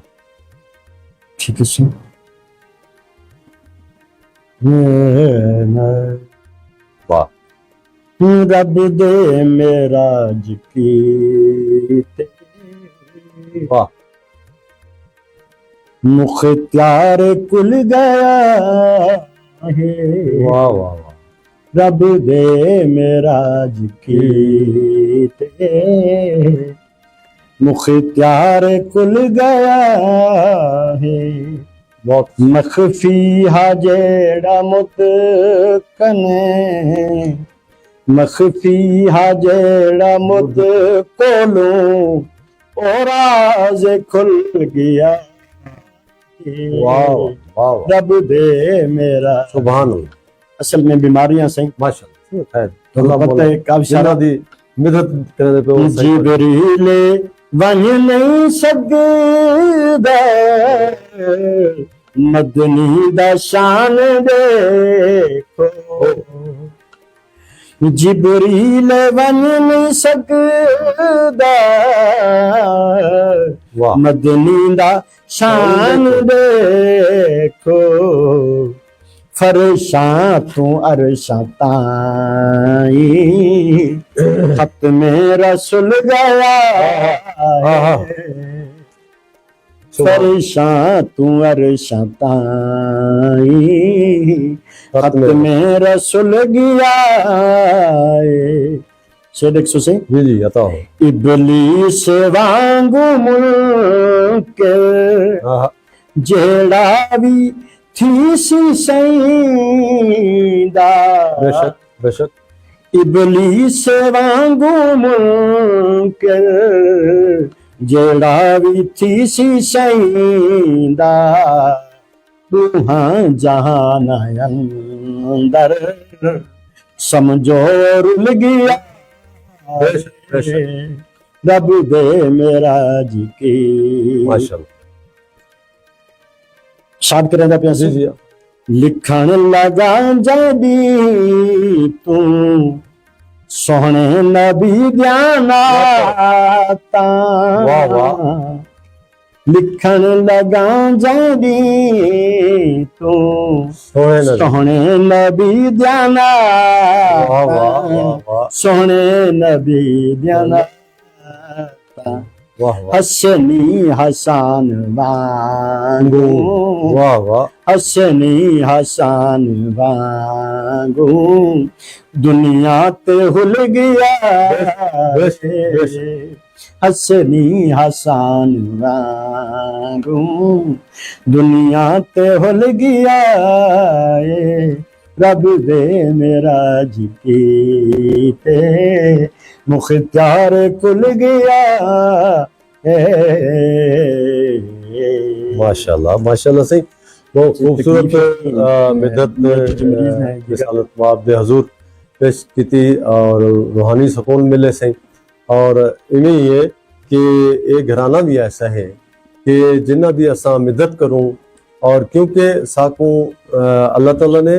ठीक है सुन वाह रब दे मेराज कीते वाह मुख्तियार कुल गया है वाह वाह वाह रब दे मेराज कीते मुख्तियार कुल गया है बहुत मखफी हा जेड़ा मुत कने मखफी हा जेड़ा मुत कोलो ओ राज खुल गया वाह वाह वाह रब दे मेरा सुभान अल्लाह असल में बीमारियां सही माशाअल्लाह खैर तो पता है काफी सारा दी मदद करने पे वो सही जिबरीले वन नहीं सकदा मदनी दा शान देखो जिबरील वन नहीं सकदा वाह मदनी दा शान देखो फरशां तू अरशां ताई खत मेरा सुल गया फरशां तू अरशां ताई खत मेरा सुल गया शेर 100 जी जी अता हो इबलीस वांगू मुनकर जेड़ा भी थी सी सईदा बेशक बेशक इबलीस वांगू मुनकर जेड़ा भी थी सी सईदा रूहां जहान अंदर समझो रुल गया बेशक बेशक रब दे मेरा जी की माशाअल्लाह शाद करें पिया जी जी लिखण लगा जदी तू सोहने नबी ध्याना वाह, वाह। लिखण लगा जदी तू सोहने नबी। सोहने नबी ध्याना वाह वाह वाह वाह सोहने नबी ध्याना वाह वाह हसनी हसान वांगू वाह वाह हसनी हसान वांगू दुनिया ते हुल गया बेश, बेश। हसनी हसान वांगू दुनिया ते हुल गया रब दे मेरा जी कीते मुख्तार कुल गया माशाल्लाह माशाल्लाह सही बहुत खूबसूरत मिदत रिसालत बाब दे हजूर पेश की और रूहानी सुकून मिले सही और इवें ही है कि ये घराना भी ऐसा है कि जिन्ना भी असा मिदत करूं और क्योंकि साकू अल्लाह ताला ने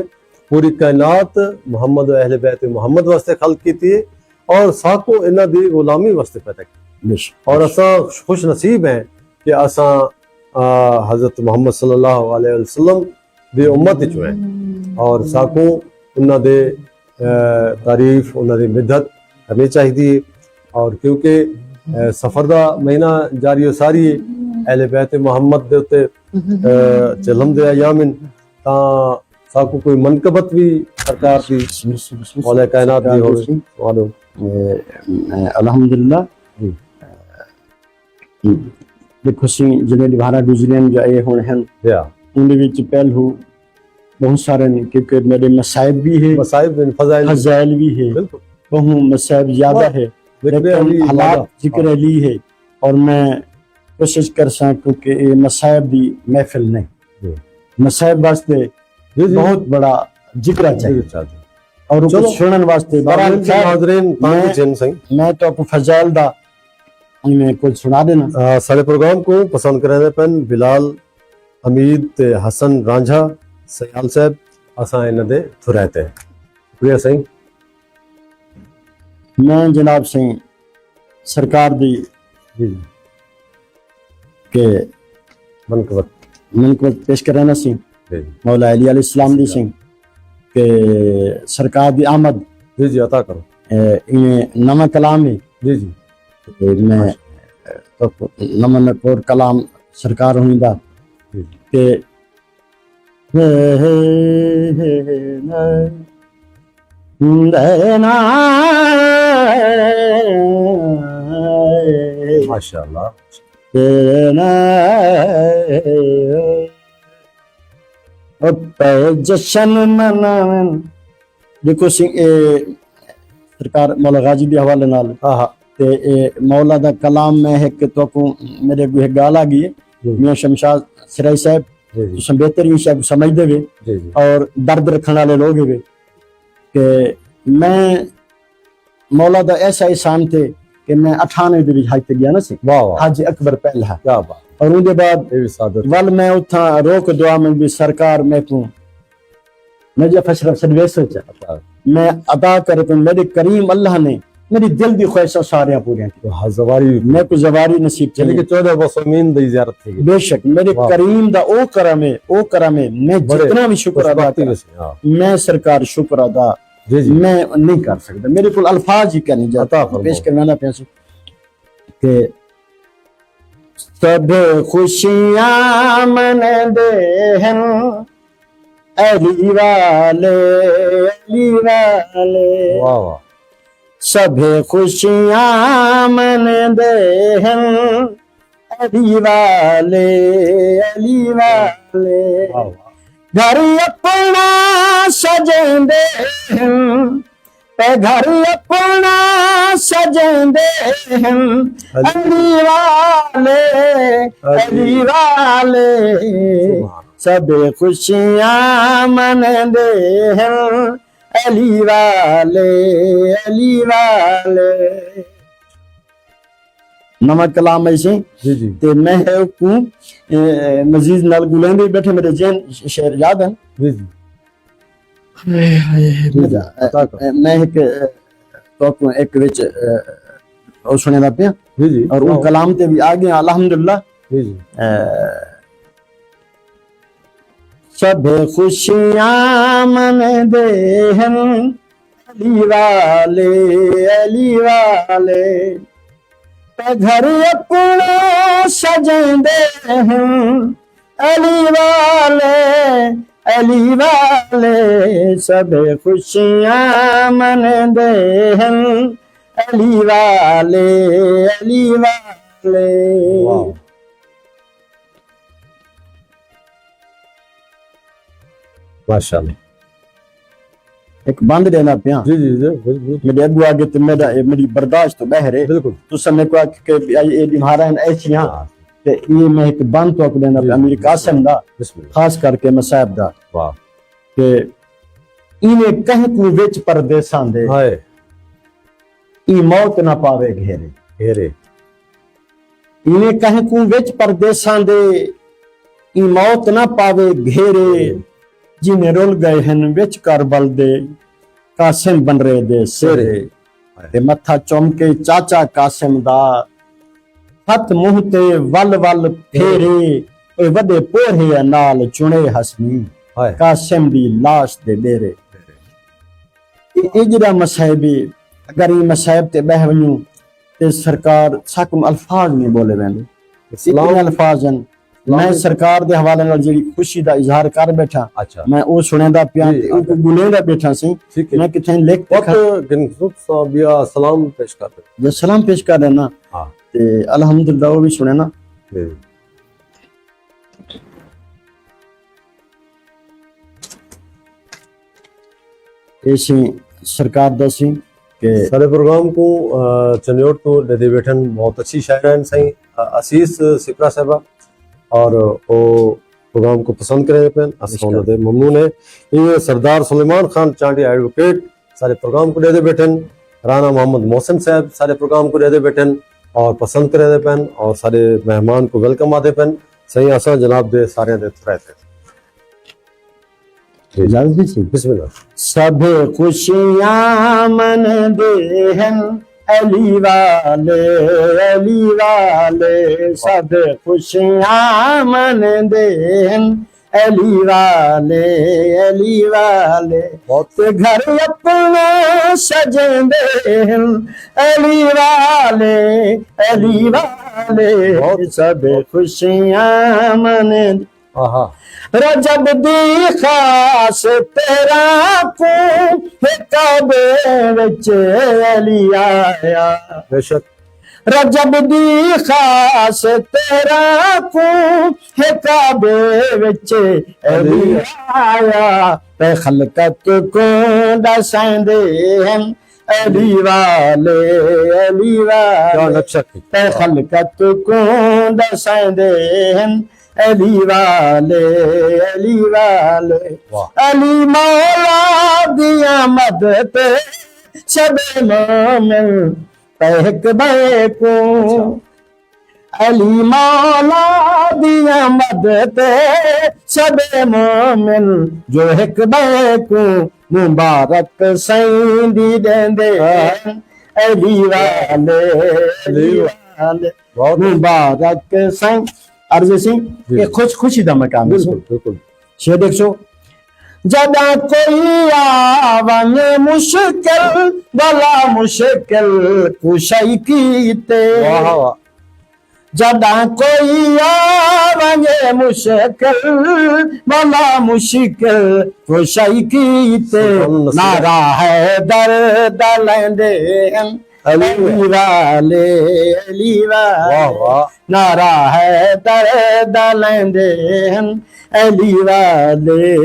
पूरी कायनात मोहम्मद व अहले बैत मोहम्मद वास्ते खल्क की थी और साकू इन्हां दी गुलामी वास्ते पैदा की और असा खुश नसीब हैं कि असा हजरत मोहम्मद सल्लल्लाहु अलैहि वसल्लम दी उम्मत चो हैं और साकू उन्हां दे तारीफ उन्हां दी मिदत करनी चाहिए और क्योंकि सफर दा महीना जारी सारी अहले बैत मोहम्मद दे उत्ते चलम दे अयामिन तां साकू कोई मनकबत भी सरकार दी मौला कायनात दी होवे मालूम अल्हम्दुलिल्लाह देखो सी जिन्हें निभाना न्यूजीलैंड जाए हुण हैं या उनके विच पहलू बहुत सारे ने क्योंकि मेरे मसाइब भी है मसाइब बिन फजाइल फजाइल भी है बिल्कुल बहुत मसाइब ज्यादा है लेकिन हालात जिक्र अली है और मैं कोशिश कर सकूं कि ये मसाइब दी महफिल नहीं मसाइब वास्ते बहुत बड़ा जिक्र चाहिए और कुछ सुनने वास्ते मैं तो आपको फजाइल दा मैं कुछ सुना देना सारे प्रोग्राम को पसंद करें पेन बिलाल हमीद ते हसन रांझा सयाल साहब असा इन दे थुरैते शुक्रिया सही मैं जनाब सिंह सरकार दी के मनकबत पेश कराना सिंह मौला अली अलैहिस्सलाम दी सिंह के सरकार दी आमद जी जी अता करो इवें नवा कलाम है जी जी ते मैं तो नमन कोर कलाम सरकार हुंदा जी ते माशाल्लाह जशन मनावन देखो सरकार मौला गाजी के हवाले नाल हाँ हाँ ते मौला दा कलाम में है कि तो को मेरे को एक गाल आ गई है मियां शमशाद सिराई साहब जी जी तुम बेहतर शायद समझ देवे जी जी और दर्द रखने वाले लोग है कि मैं मौला दा ऐसा एहसान थे कि मैं 98 ਦੇ ਵਿੱਚ ਹਜ ਤੇ ਗਿਆ ਨਾ ਸੀ वाह वाह हज अकबर पहला क्या बात और उनके बाद ये भी सादत वल मैं उठा रोक दुआ में भी सरकार मैं को मैं जब फशरफ सर्विस है। मैं अदा कर तो मेरे करीम अल्लाह ने मेरी दिल की ख्वाहिशा सारियां पूरी की तो हज़वारी मैं को जवारी नसीब यानी कि चली 14 बसमीन दी ज़ियारत थी बेशक मेरे वाह। करीम दा ओ करम है मैं बड़े जितना भी शुक्र अदा खुशबख्ती करा, वैसे, हाँ मैं सरकार शुक्र अदा जी जी मैं नहीं कर सकता मेरे को अल्फाज ही करनी अता जाता फरमाओ। पेश करना पैसे कि सब खुशियां मनदे हैं अली वाले वाह वाह सब खुशियां मनदे हैं अली वाले वाह वाह घर अपना सजेंदे हैं ते घर अपना सजेंदे हैं अली वाले सुभान सब खुशियां मनदे हैं अली वाले नमक कलाम ऐसे जी जी ते मैं है को मजीद नाल गुलेंदे बैठे मेरे जहन शेर याद है जी जी अता करो। मैं एक विच ਉਹ ਸੁਣਿਆ ਦਾ ਪਿਆ जी जी और वो कलाम ते भी आ गया अल्हम्दुलिल्लाह जी जी सब खुशियां मनदे हैं अली वाले ते घर अपना सजेंदे हैं अली वाले सब खुशियां मनदे हैं अली वाले वाह माशाल्लाह एक बंद देना पिया जी जी जी बिल्कुल मेरे अगू आगे तो मेरी बर्दाश्त तो बहरे बिल्कुल तो समय को कि ये बीमारा ऐसी हाँ ते ये मैं एक बंद तो देना पिया मेरी कासम दा बिस्मिल्लाह खास करके मसाहब दा वाह कि इन्हें कहीं को विच परदेसां दे हाय ई मौत ना पावे घेरे हेरे इन्हें कहीं को विच परदेसां दे ई मौत ना पावे घेरे जिन्हें रुल गए हैं विच करबल दे कासिम बन रहे दे सिरे ते मत्था चौमके चाचा कासिम दा हथ मुंह ते वल फेरे ओए वडे पोरे नाल चुने हसनी हाय कासिम दी लाश दे डेरे ये जरा मसाइबे अगर ये मसाइब ते बह वणू ते सरकार साकुम अल्फाज नहीं बोले वेंदे इतने अल्फाज हैं मैं सरकार दे हवाले नाल जेडी खुशी दा इजहार कर बैठा अच्छा मैं ओ सुनेंदा पिया जी, ते ओ गुलेंदा बैठा सी ठीक है मैं किथे लिख वक्त गिनसुत साबिया सलाम पेश कर दे जो सलाम पेश कर देना हाँ ते अल्हम्दुलिल्लाह वो भी सुने ना जी ऐसी सरकार दसी के सारे प्रोग्राम को चनियोट तो दे बैठन बहुत अच्छी शायर हैं सही असीस सिकरा साहबा और वो प्रोग्राम को पसंद करे पे असन दे ममनून है ये सरदार सुलेमान खान चांडी एडवोकेट सारे प्रोग्राम को दे बैठन राना मोहम्मद मोहसिन साहब सारे प्रोग्राम को दे बैठन और पसंद करे दे पेन और सारे मेहमान को वेलकम आदे पेन सही असा जनाब दे सारे दे रहते इजाजत दी सी बिस्मिल्लाह सब खुशियां मनदे हैं अली वाले सब खुशियां मनदे हैं अली वाले बहुत ते घर अपने सजेंदे हन अली वाले सब खुशियां मने आहा रजब दी खास तेरा को काबे विच अली आया बेशक रजब दी खास तेरा को काबे विच अली आया ते खलकत को दसंदे हम अली वाले क्या नक्शा की ते खलकत को दसंदे हम अली वाले वाह अली मौला दिया मदद सब मोमिन तहक को अली मौला दिया मदद सब मोमिन जो हिक को मुबारक सईदी देंदे अली वाले बहुत मुबारक सईं अर्ज सिंह ये खुशी दा मकाम है बिल्कुल बिल्कुल शेर देखो जदा कोई आवन मुश्किल भला मुश्किल कुशई कीते वाह वाह जदा कोई आवन मुश्किल भला मुश्किल कुशई कीते नारा है दर्द लेंदे अली वाले वाह वाह नारा है दर्द लेंदे अली वाले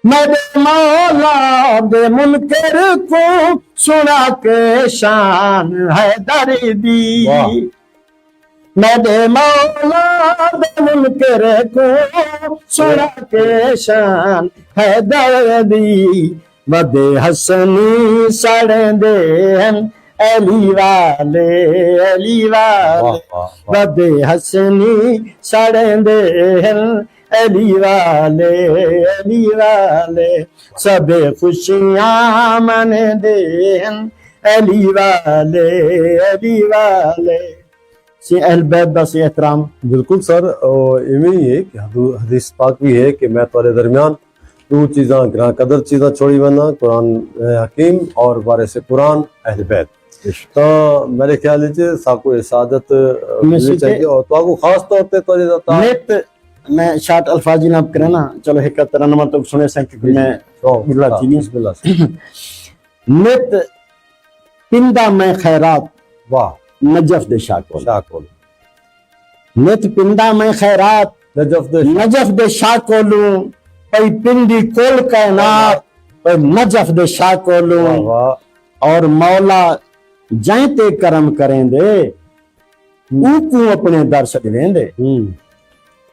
मेरे मौला दे मुनकर को सुना के शान है दर्दी मेरे मौला दे मुनकर को सुना के शान है दर्दी वदे हसनी सड़दे अली वाले वदे हसनी सड़दे अली वाले सबे खुशियां मनदे अली वाले से अहल बैत दा से एहतराम बिल्कुल सर इवें ही है कि हदीस पाक भी है कि मैं तुम्हारे दरमियान दो चीज़ा ग्रां कदर चीज़ा छोड़ी वना कुरान हकीम और वारिस कुरान अहल बैत तो मेरे ख्याल च साको इसादत मिलनी चाहिए और तो खास तौर पे तो नित मैं शार्ट अल्फाज जनाब करे ना चलो एक तरन्नुमा तो सुने से कि मैं बिस्मिल्लाह नित पिंदा में खैरात वाह नजफ दे शाकोल शाकोल नित पिंदा में खैरात नजफ दे शाकोलू पई पिंडी कोल कायनात पई नजफ दे शाकोलू और मौला जाते करम करेंदे ऊकू अपने दर छड़वेंदे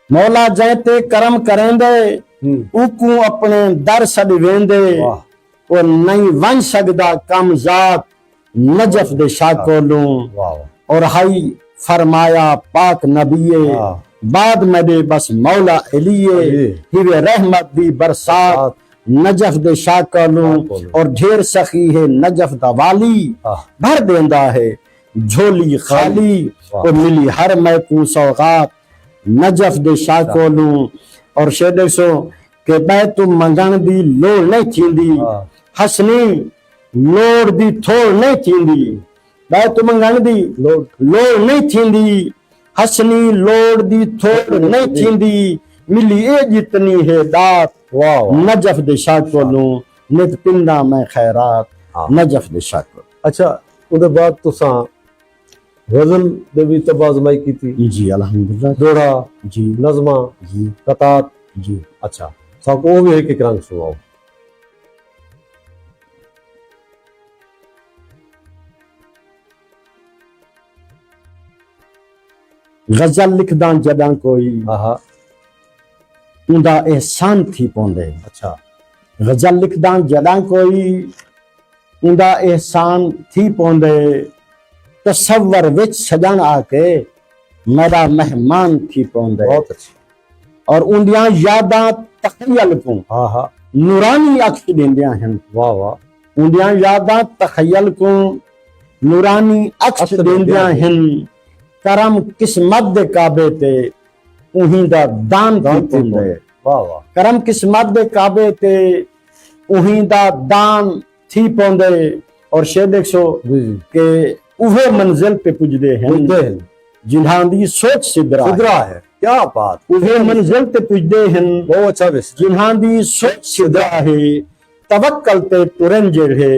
मौला जाते करम करेंदे ऊकू अपने दर छड़वेंदे और नहीं वन सकदा कम जात नजफ दे शाकोलू और हाई फरमाया पाक नबीए बाद में दे बस मौला अलिए हिवे रहमत दी बरसात नजफ दे शाकोलू और ढेर सखी है नजफ दा वाली भर देंदा है झोली खाली और मिली हर महकू सौगात नजफ दे शाकोलू और शेर सो के बैत मंगण दी लोड़ नहीं थींदी हसनी लोड़ दी थोड़ नहीं थींदी बैत मंगण दी लोड़ नहीं थींदी हसनी लोड़ दी थोड़ नहीं थींदी मिली ए जितनी है दात नजफ दे शाकोलू नित पिंदा में खैरात नजफ दे शाकोल अच्छा उधर बाद तुसा गजल दे भी तबाजमाई की थी जी अल्हम्दुलिल्लाह दोड़ा जी नज़मा जी कतात जी अच्छा साको वो भी एक रंग सुनाओ गजल लिखदा जदा कोई आहा उंदा एहसान थी पौंदे अच्छा गजल लिखदा जदा कोई उंदा एहसान थी पौंदे तसव्वर विच सजन आके मेरा मेहमान थी पौंदे बहुत अच्छा और उंदियां यादां तखयल को आहा नूरानी अक्ष देंदियां हैं वाह वाह उंदियां यादां तखयल को नूरानी अक्ष देंदियां हैं करम किस्मत दे काबे ते उही दा दान दान थी पौंदे वाह वाह करम किस्मत दे काबे ते उही दा दान थी पौंदे और शे देखो जी जी के उहे मंजिल पे पुजदे हैं पुजदे हैं जिन्हां दी सोच सिदरा सिदरा है क्या बात उहे मंजिल ते पुजदे हैं बहुत अच्छा विषय जिन्हां दी सोच सिदरा है तवक्कल ते तुरन जेड़े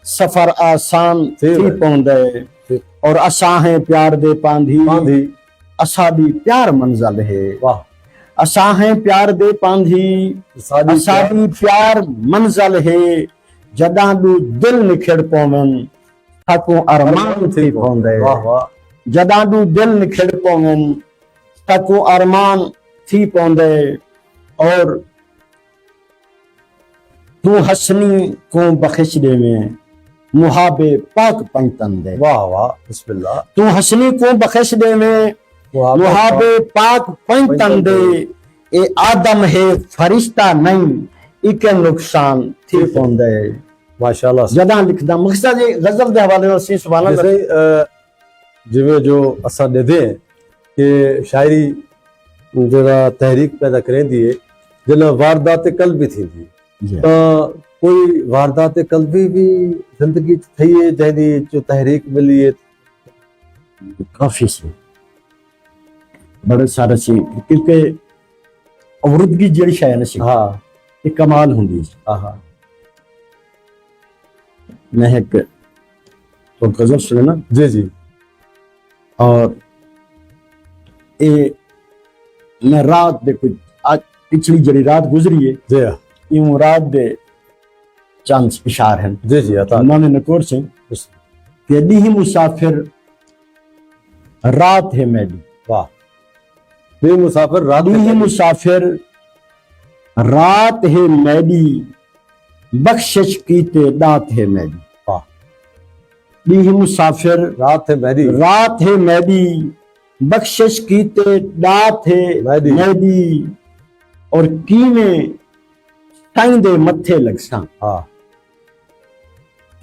सफर आसान थी थी पौंदे थी। और असां है प्यार दे पांधी गांधी असां दी प्यार मंजिल है वाह असां है प्यार दे पांधी सादी असां दी प्यार मंजिल है जदां दू दिल निखड़ पवन थको अरमान थी पौंदे वाह वाह जदां दू दिल निखड़ पवन थको अरमान थी पौंदे और तू हसनी को बख्श दे में मुहाबे पाक पंतन दे वाह वाह बिस्मिल्लाह तू हसनी को बख्श दे में मुहाबे पाक पंतन दे ए आदम है फरिश्ता नहीं इके नुकसान थी पौंदे माशाल्लाह जदा लिखदा मकसद ये गजल दे हवाले नाल सी सुभान अल्लाह जैसे जिवें जो असां ॾिठे कि शायरी जरा तहरीक पैदा करेंदी है जिन वारदात कल्बी थींदी जी। तो कोई वारदात कल्बी भी जिंदगी च थी है जंहिंजी जो तहरीक मिली है काफी से बड़े सारे सी क्योंकि अवरुदगी जड़ी शाय न सी हाँ ये कमाल हुंदी सी हाँ हाँ मैं एक तो गजल सुने ना जी जी और ये मैं रात दे कुछ आज पिछली जड़ी रात गुजरी है जी हाँ, यूं रात दे चांद इशार हैं जी जी अता उन्होंने नकोर से कि दी ही मुसाफिर रात है मेरी वाह बे मुसाफिर रात दी ही में मुसाफिर रात है मेरी बख्शिश कीते दात है मेरी वाह दी ही मुसाफिर रात है मेरी रात है मेरी बख्शिश कीते दात है मेरी। मेरी और कीने साईं दे मथे लगसा हाँ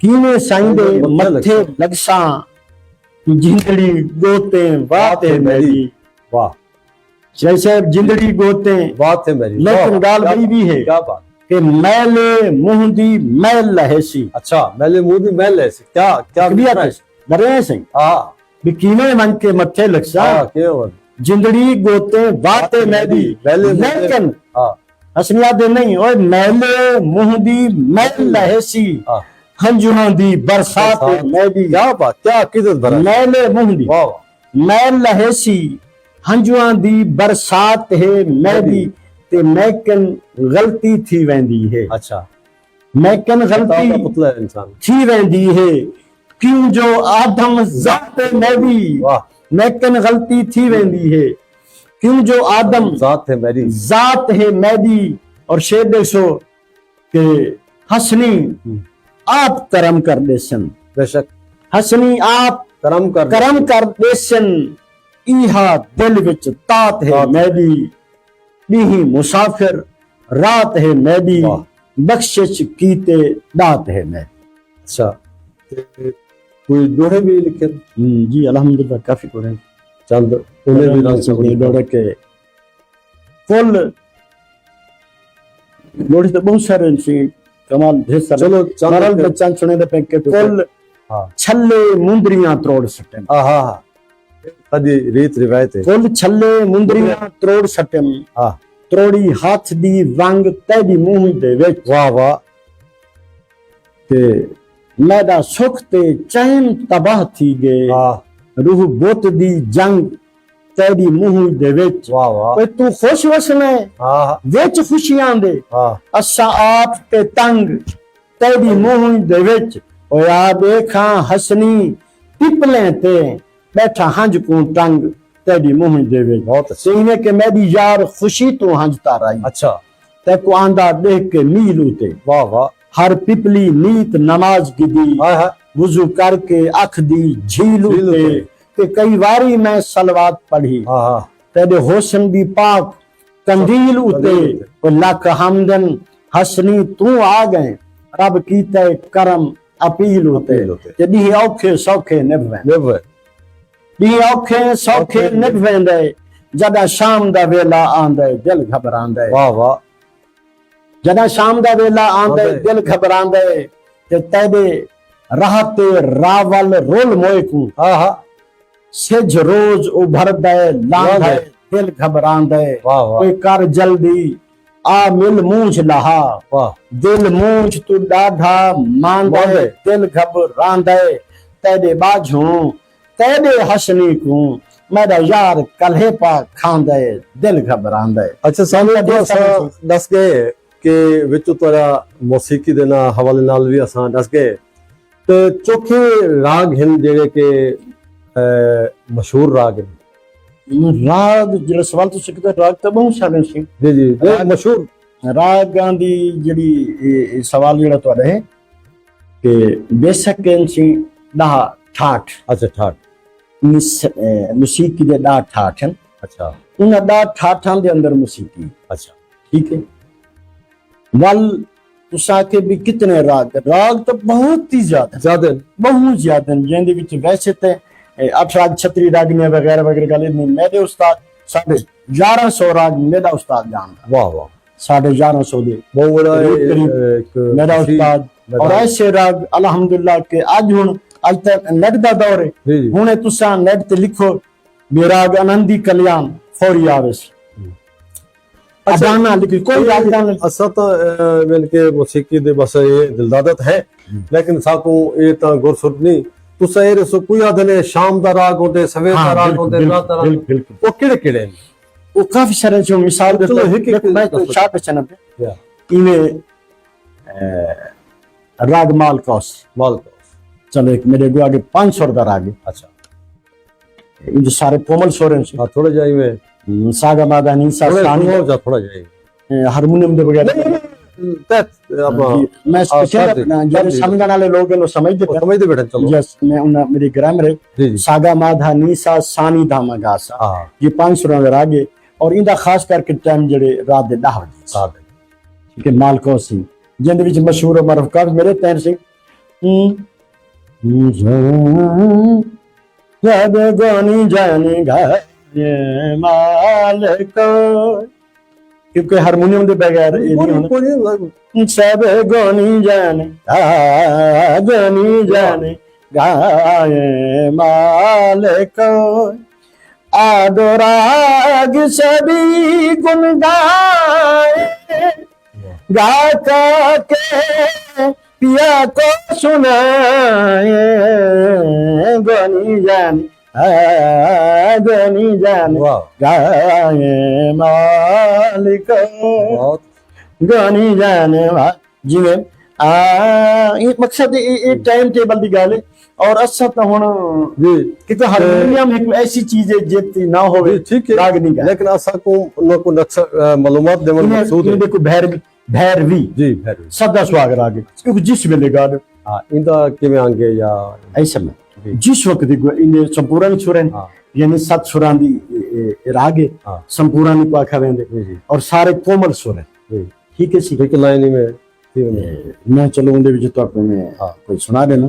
कीने साईं दे मथे मथे लगसा जिंदड़ी गोते बात है मेरी वाह जैसे जिंदड़ी गोते बात है मेरी लेकिन वाह, गाल क्या बड़ी भी है क्या बात कि मैले मुंह दी मैल लहेसी अच्छा मैंने मुंह दी मैल ऐसे क्या क्या कबिया दरे सिंह हाँ भी कीने मन के मथे लगसा हाँ क्यों जिंदड़ी गोते बाते मेरी मैले लेकिन हाँ हसनिया दे नहीं ओए मैले मुंह दी मैल लहेसी हाँ हंजुहां दी बरसात बरसात। मेरी क्या बात क्या अकीदत भरा है। मैले मुंह दी वाह वाह मैल लहेसी हंजुआं दी बरसात है मेरी ते मैकन गलती थी वेंदी है अच्छा मैकन ताऊ का गलती पुतला है इंसान थी वेंदी है क्यों जो आदम जात मेरी वाह मैकन गलती थी वेंदी है क्यों जो आदम जात है मेरी जात है मेरी और शेर देखो के हसनी आप करम कर देसन बेशक हसनी आप करम कर देसन इहा दिल विच तात है तात। मेरी नीही मुसाफिर रात है मेरी वाह। बख्शिश कीते दात है मैं अच्छा ते कोई दोहे भी लिखे जी अल्हम्दुलिल्लाह काफी कोरे चंद उन्हें भी रंग से ये डोड़े के कुल लोड़ी तो बहुत सारे सी कमाल ढेर सारे चलो मरल चंद बच्चा सुने दे पे के कुल हाँ छल्ले मुंदरियां त्रोड़ सटे हाँ हाँ हाँ सदी रीत रिवायत है कुल छल्ले मुंदरियां त्रोड़ सटे हाँ त्रोड़ी हाथ दी रंग तेरी मुंह दे विच वाह वाह ते मैदा सुख ते चैन तबाह थी गए हाँ रूह बुत दी जंग तेरी मुंह दे विच वाह वाह ओए तू खुश वसने हाँ विच खुशियां दे हाँ असा आप ते तंग तेरी मुंह दे विच ओए आ देखा हसनी पिपले ते बैठा हंज को टंग तेरी मुंह दे विच बहुत अच्छा सीने के मेरी यार खुशी तू हंजता रही अच्छा ते को आंदा देख के मील उते वाह वाह हर पिपली नीत नमाज गिदी हाँ हाँ वुजू करके अख दी झील झील उते उते। ते कई बारी मैं सलवात पढ़ी हाँ हाँ तेरे होसन दी पाक कंदील उते कंदील उते। ओ लख हमदन हसनी तू आ गए रब कीते करम अपील उते अपील उते। जदी औखे सौखे निभवे निभ दी औखे सौखे निभवेंदे जदा शाम दा वेला आंदा है दिल घबरांदा है। वाह वाह जदा शाम दा वेला आंदा है दिल घबरांदा है ते तेरे राह ते रावल रोल मोए को हाँ हाँ सिज रोज उभरदा है लांदा है दिल घबरांदा है। वाह वाह कोई कर जल्दी आ मिल मूंछ लहा वाह दिल मूंछ तू डाढ़ा मांदा है दिल घबरांदा है। तेरे बाझों तेरे हसनी को मेरा यार कल्हे पा खांदा है दिल घबरांदा है। ਅੱਛਾ ਸਾਨੂੰ ਦੱਸ ਗਏ ਕਿ ਵਿੱਚ ਤੁਹਾਡਾ ਮੌਸੀਕੀ ਦੇ ਨਾਲ ਹਵਾਲੇ ਨਾਲ ਵੀ ਅਸਾਂ ਦੱਸ ਗਏ ਤੇ ਚੌਥੇ ਰਾਗ ਹਨ ਜਿਹੜੇ ਕਿ ਮਸ਼ਹੂਰ ਰਾਗ ਹਨ। राग ਜਿਹੜਾ ਸਵਾਲ ਤੁਸੀਂ ਕੀਤਾ ਰਾਗ ਤਾਂ ਬਹੁਤ ਸਾਰੇ ਸੀ ਜੀ ਜੀ ਮਸ਼ਹੂਰ ਰਾਗਾਂ ਦੀ ਜਿਹੜੀ ਇਹ ਸਵਾਲ ਜਿਹੜਾ ਤੁਹਾਡਾ ਹੈ ਕਿ ਬੇਸ਼ੱਕ ਸੀ ਦਾ ਠਾਠ ਅੱਛਾ ਠਾਠ ਮੌਸੀਕੀ ਦੇ ਦਾ ਠਾਠ ਹਨ। ਅੱਛਾ ਉਹਨਾਂ ਦਾ ਠਾਠਾਂ ਦੇ ਅੰਦਰ ਮੌਸੀਕੀ ਅੱਛਾ ठीक है। वल तुसा के भी कितने राग तो बहुत ही ज्यादा हैं जिंदे विच वैसे ते 8 राग 36 रागनियां वगैरह वगैरह गल नहीं मेरे उस्ताद 1150 राग मेरा उस्ताद जानदा। वाह वाह 1150 दे बहुत बड़ा एक मेरा उस्ताद और ऐसे राग अल्हम्दुलिल्लाह के आज तक नेट दा दौर है हुणे तुसा नेट ते लिखो बेराग आनंदी कल्याण फौरी आवे अजाना लिखी कोई राजदान असा तो मिलके मौसीकी दे बस ये दिलदादत है लेकिन साकू ये तो गुरसुर नहीं तुसा ये रसो कोई आदने शाम दा राग होते सवेर दा राग होते रात दा राग बिल्कुल वो केड़े हैं वो काफी सारे जो मिसाल दे तो मैं तो शार्ट चैनल पे इन्हें राग मालकोस चलो एक मेरे को आगे 500 दा राग है। अच्छा इन सारे कोमल स्वरन से थोड़े जाई में सागा मादा नीसा सानी थोड़ा जाई हारमोनियम दे वगैरह मैं स्पेशल जरे समझने वाले लोग हैं समझते बेटा चलो यस मैं उन मेरी ग्रामर है सागा माधा नीसा सानी धामा गासा ये 500 नजर आगे और इंदा खास करके टाइम जड़े रात दे 10 बजे ठीक है मालको सिंह जिंदे विच मशहूर मरफकार मेरे तैन सिंह जब गोनी जाने गा मालिक क्योंकि हारमोनियम के बगैर सब गोनी जाने गाए मालिक आदराग सभी गुन गाए गा के पिया को सुनाए गोनी जाने गाए मालिक गानी जाने जिवें मकसद ये टाइम टेबल की गल है और अच्छा तो हुण क्योंकि हारमोनियम एक ऐसी चीज है जितनी ना हो ठीक है राग नहीं लेकिन असा को मालूमात देवन मकसूद है देखो भैरवी जी भैरवी सदा सुहाग राग क्योंकि जिस वेले गाल हां इंदा किवें आंगे या ऐसे में जिस वक्त इन्हें संपूर्ण सुरन यानी 7 सुरां दी राग है संपूर्ण को आखा वेंदे और सारे कोमल सुर है ठीक है सी एक लाइन में मैं चलो उनदे विच तो आपको मैं कोई सुना देना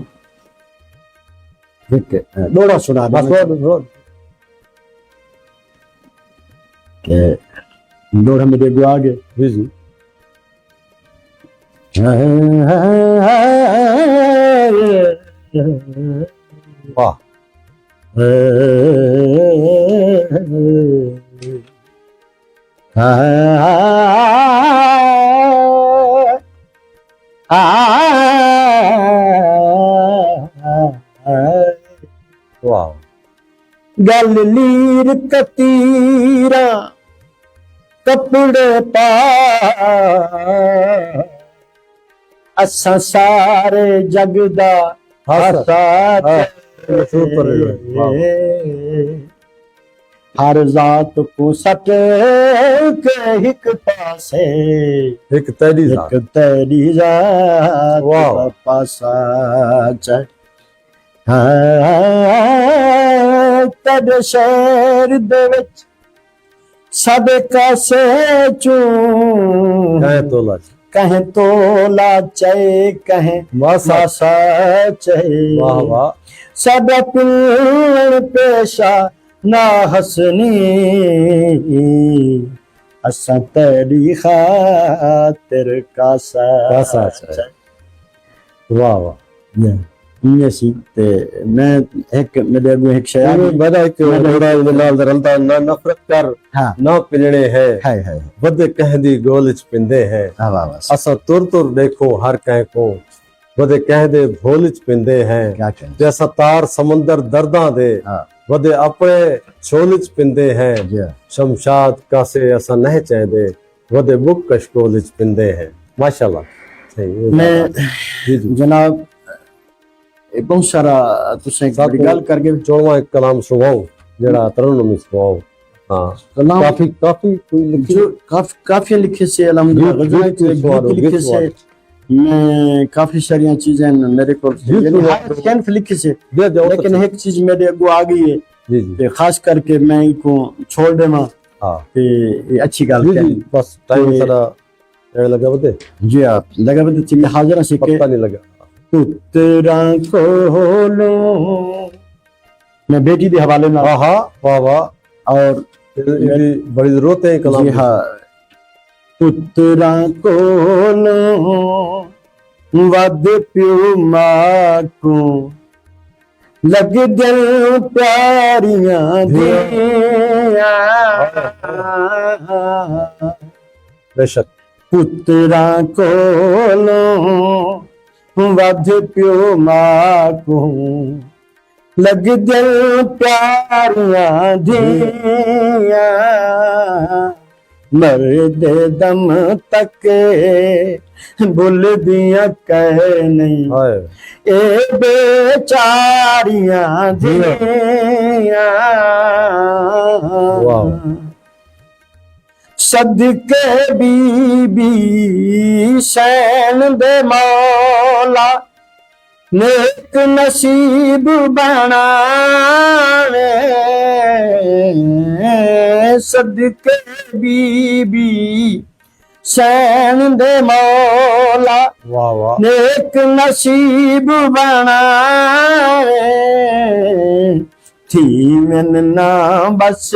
ठीक है दोड़ा सुना दे के दोड़ा में देखो आगे जी वाह वाह गल लीर कतीरा कपड़े पा असा सारे जगदा हर जात को सट के हिक पासे एक तेरी जात पासा चढ़ तेरे शहर दे विच साडे कासे चूं कहें तोला चाहे कहें मासा चाहे वाह वाह साडा पिल पेशा ना हसनी असां तेरी खातिर कासा कासा चाहे। वाह वाह इ'यां सी ते मैं एक मेरे अगू एक शायर बड़ा एक रोड़ा दे नाल रलदा ना नफरत कर हाँ ना पिलने है है वध कहदी गोल च पिंदे है हाँ वाह वाह असा तुर तुर देखो हर कह को वध कहदे भोल च पिंदे हैं क्या कहते जैसा तार समंदर दर्दां दे हाँ वध अपने छोल च पिंदे हैं जी शमशाद कासे असा नहीं चाहदे वध बुक कशकोल च पिंदे हैं माशाल्लाह सही मैं जी जी जनाब बहुत सारा तुसें एक बड़ी गल करके चौवा एक कलाम सुनाओ जड़ा तरन्नुम सुनाओ हाँ कलाम काफी काफी कोई लिखी जो काफी लिखे से अल्हम्दुलिल्लाह गीत- गजल गीत के सुनाओ, गीत लिखे गीत से मैं काफी सारी चीजें मेरे को गीत यानी सुनाओ। हर कैनफ लिखे से दे जाओ लेकिन एक चीज मेरे अगो आ गई है जी जी ते खास करके मैं इको छोड़ देवा हाँ ते ये अच्छी गल जी है जी बस टाइम ते- सारा एड़ लगा बते जी आप लगा बता मैं हाजिर से के पता नहीं लगा पुत्रा कोलो मैं बेटी के हवाले ना हाँ हाँ वाह वाह और इनकी बड़ी जरूरत है कलाम जी की। हाँ पुत्रा कोलो वद प्यो मां को लग दिल प्यारियां दिया बेशक पुत्रा कोलो वध प्यो मां को लग दिल प्यारियां दिया मरद दम तक भुल दिया कह नहीं हाय ए बेचारियां दिया वाह। सदके बीबी सैन दे मौला नेक नसीब बनावे सदके बीबी सैन दे मौला वाह वाह नेक नसीब बनावे थी मैन ना बस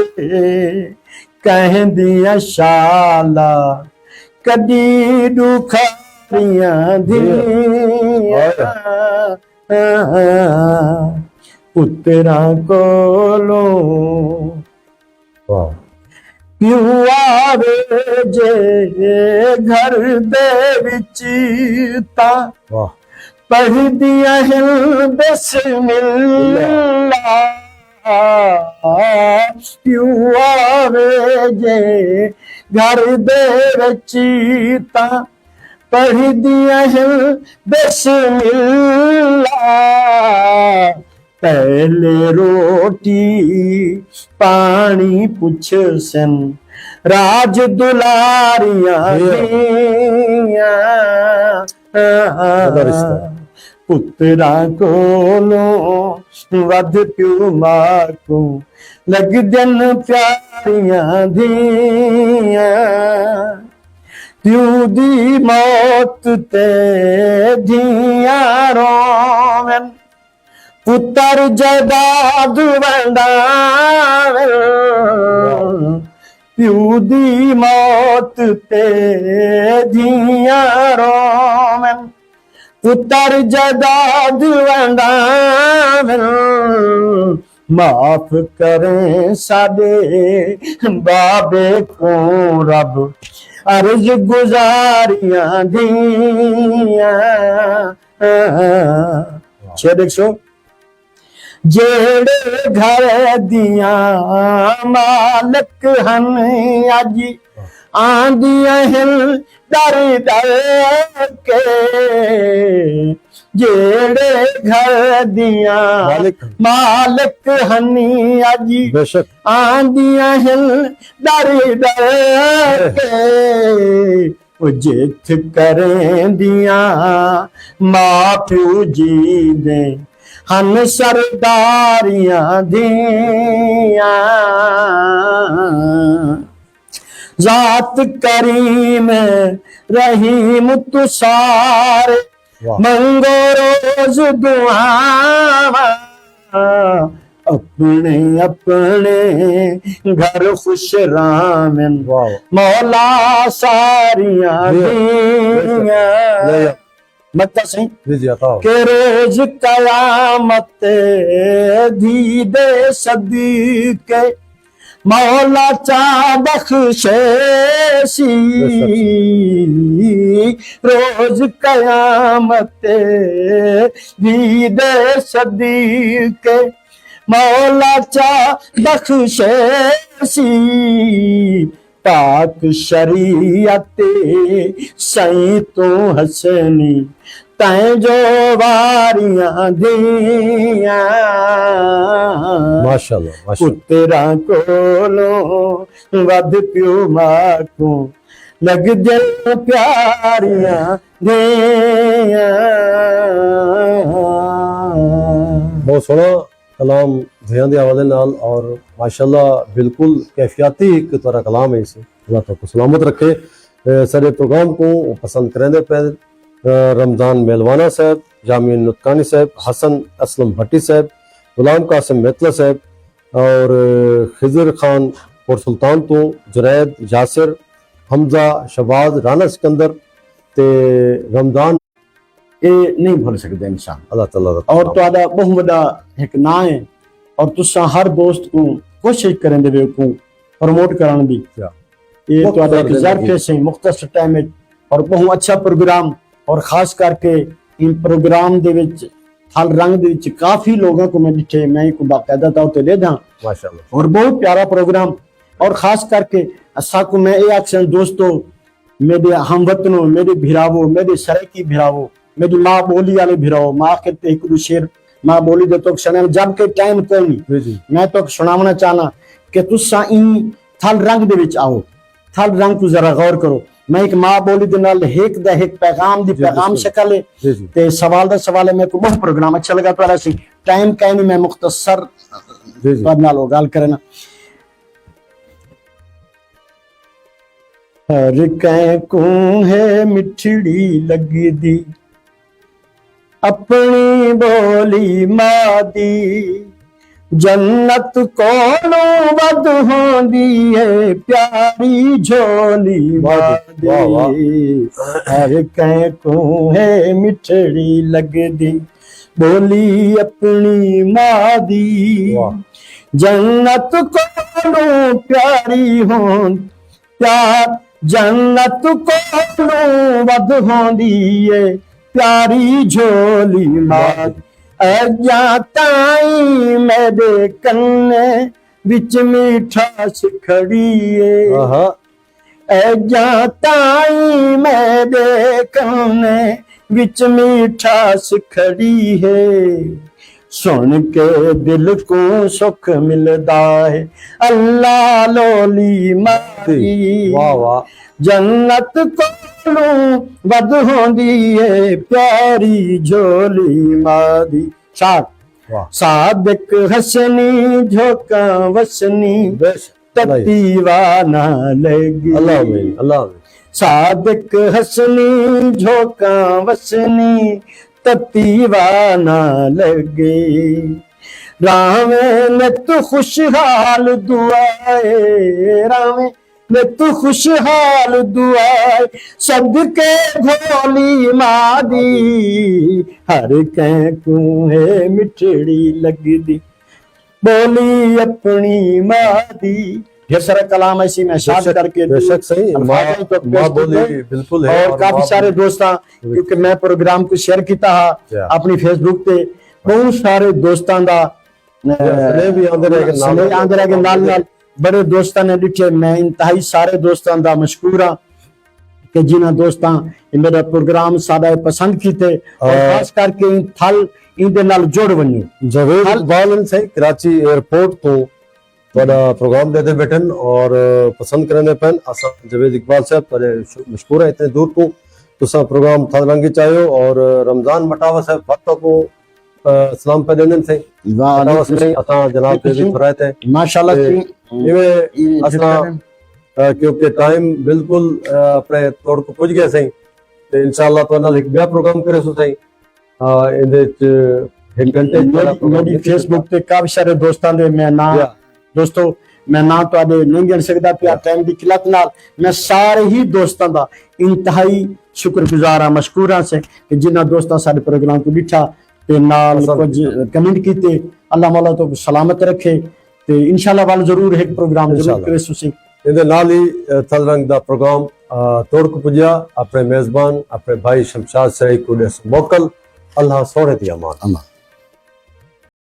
कह दिया शाला कदी दुखारियां दिया पुत्रा कोलो वाह क्यों आवे जे घर दे विच ता वाह पढ़ दिया है बिस्मिल्लाह क्यों आवे जे घर दे विच ता पढ़ दिया है बिस्मिल्लाह पहले रोटी पानी पुछ सन राज दुलारियां दिया पुत्रा कोलो वध प्यो मां को लग दिन प्यारियां दिया प्यो दी मौत ते दिया रोवन पुत्र जदाद वंडावे प्यो दी मौत ते दिया रोवन पुत्र जदाद वंडावे माफ करें साडे बाबे को रब अर्ज गुजारियां दिया शेर 100 जेड़े घर दिया मालक हन अज आंदिया हिल डर डर के जेड़े घर दिया मालक हनी अज बेशक आंदिया हिल डर डर के ओ जिथ करें दिया मां प्यो जी दे हन सरदारियां दिया जात करीम रहीम तू सारे वाह। मंगो रोज दुआवा अपने अपने घर खुश रामन वाह मौला सारियां दियां नहीं मत सही जी जी आता के रोज कयामत दी दे सदके मौला चा बख्शे सी रोज कयामत दी दे सदके मौला चा बख्शे सी पाक शरीयत सही तू हसनी तैं जो वारियां दियां माशाल्लाह माशाल्लाह पुत्रा कोलो वध प्यो मां को लग दे प्यारियां दियां बहुत सोहना कलाम ध्यान ਦੇ ਹਵਾਲੇ ਨਾਲ और माशाल्लाह बिल्कुल कैफियती एक तरह कलाम है इसे अल्लाह ताला सलामत रखे सारे प्रोग्राम को पसंद करेंगे पे रमजान मेलवाना साहब जामिन नुतकानी साहब हसन असलम भट्टी साहब गुलाम कासिम मेतला साहब और खिजर खान और सुल्तान तो जुनैद यासिर हमजा शबाज राना सिकंदर ते रमजान ये नहीं भूल सकते इंसान अल्लाह ताला दा और तुहाडा बहुत बड़ा एक ना है और तुसा हर दोस्त को कोशिश करेंगे वे को प्रमोट कराने दी ये तुहाडा एक ज़र्फ है सही मुख्तसर टाइम में और बहुत अच्छा प्रोग्राम और खास करके इन प्रोग्राम दे विच हल रंग दे विच काफी लोगों को मैं दिखे मैं को बाकायदा तौर पे ले दा माशाल्लाह और बहुत प्यारा प्रोग्राम और खास करके असा को मैं ये अक्सर दोस्तों मेरे हमवतनों मेरे भिरावो मेरे सराइकी भिरावो मेरी माँ बोली वाले भिरावो माँ कहते एक दो शेर माँ बोली दे तो सुना जब के टाइम कोई नहीं जी जी मैं तो सुनावना चाहना कि तुसा इन थल रंग दे विच आओ थल रंग को जरा गौर करो मैं एक माँ बोली दे नाल एक दा एक पैगाम दी पैगाम शक्ल है जी जी ते सवाल दा सवाल है मेरे को बहुत प्रोग्राम अच्छा लगा तो ऐसे टाइम का नहीं मैं मुख्तसर जी जी बाद नाल गाल करना हर कै को है मिठड़ी लगी दी अपनी बोली मादी जन्नत कोलो वध होंदी है प्यारी झोली मादी वाह, वाह। हर कै को है मिठड़ी लगदी बोली अपनी मादी वाह। जन्नत कोलो प्यारी हों प्यार जन्नत कोलो वध होंदी है प्यारी झोली माद अजा ताई मेरे कन्ने विच मिठास खड़ी है आहा अजा ताई मेरे कन्ने विच मिठास खड़ी है सुन के दिल को सुख मिलदा है अल्लाह लोली मारी वाह वाह जन्नत कोलों वध होंदी है प्यारी झोली मादी साथ वाह सादिक हसनी झोंका वसनी बेश ततीवा ना लगी अल्लाह आमीन अल्लाह आमीन सादिक हसनी झोंका वसनी ततीवा ना लगे रामे में तू खुशहाल दुआए रामे में तू खुशहाल दुआए सदके भोली मादी हर कै को है मिठड़ी लगदी बोली अपनी मादी ढेर सारा कलाम ऐसी मैं शाद करके बेशक सही माँ माँ बोली बिल्कुल है और काफी माँ सारे दोस्तां क्योंकि मैं प्रोग्राम को शेयर किया क्या? अपनी फेसबुक पे बहुत सारे दोस्तां दा सने भी आंदे रह के सने आंदे रह के नाल नाल बड़े दोस्तां ने लिखे मैं इंतहाई सारे दोस्तां दा मशकूर हां कि जिन्हां दोस्तां मेरा प्रोग्राम सादा पसंद कीते और खास करके इन थल इंदे नाल जुड़ वन्नी जवेद इकबाल से कराची एयरपोर्ट तो ਤੁਹਾਡਾ प्रोग्राम देते बैठन और पसंद करने पैन असा जवेद इकबाल साहब पर मशहूर है इतने दूर को तुसा प्रोग्राम था रंगी चाहिए और रमजान मटावा साहब फतो को सलाम पे देने से मटावा से असा जनाब पे भी थोड़ा थे माशाल्लाह ये असा क्योंकि टाइम बिल्कुल अपने तोड़ को पुज गया सही ते इंशाल्लाह तो नाल एक बया प्रोग्राम करे सो सही इंदे एक घंटे मेरी फेसबुक पे काफी सारे दोस्तों दे मैं ना दोस्तों मैं ना तो नहीं गिन सकता पिया टाइम की किल्लत नाल मैं सारे ही दोस्तों का इंतहाई शुक्रगुजार हाँ मशकूर हाँ से कि जिन्होंने दोस्तों सारे प्रोग्राम को दिखा ते नाल कुछ कमेंट किए अल्लाह मौला तो सलामत रखे ते इंशाल्लाह वाल जरूर एक प्रोग्राम जरूर करे सुसी ਇਹਦੇ ਨਾਲ ਹੀ ਥਲਰੰਗ ਦਾ ਪ੍ਰੋਗਰਾਮ ਤੋੜ ਕੋ ਪੁੱਜਿਆ ਆਪਣੇ ਮੇਜ਼ਬਾਨ ਆਪਣੇ ਭਾਈ ਸ਼ਮਸ਼ਾਦ ਸਰਾਈ ਕੁੜੇ ਮੋਕਲ ਅੱਲਾਹ ਸੋਹਣੇ ਦੀ ਅਮਾਨ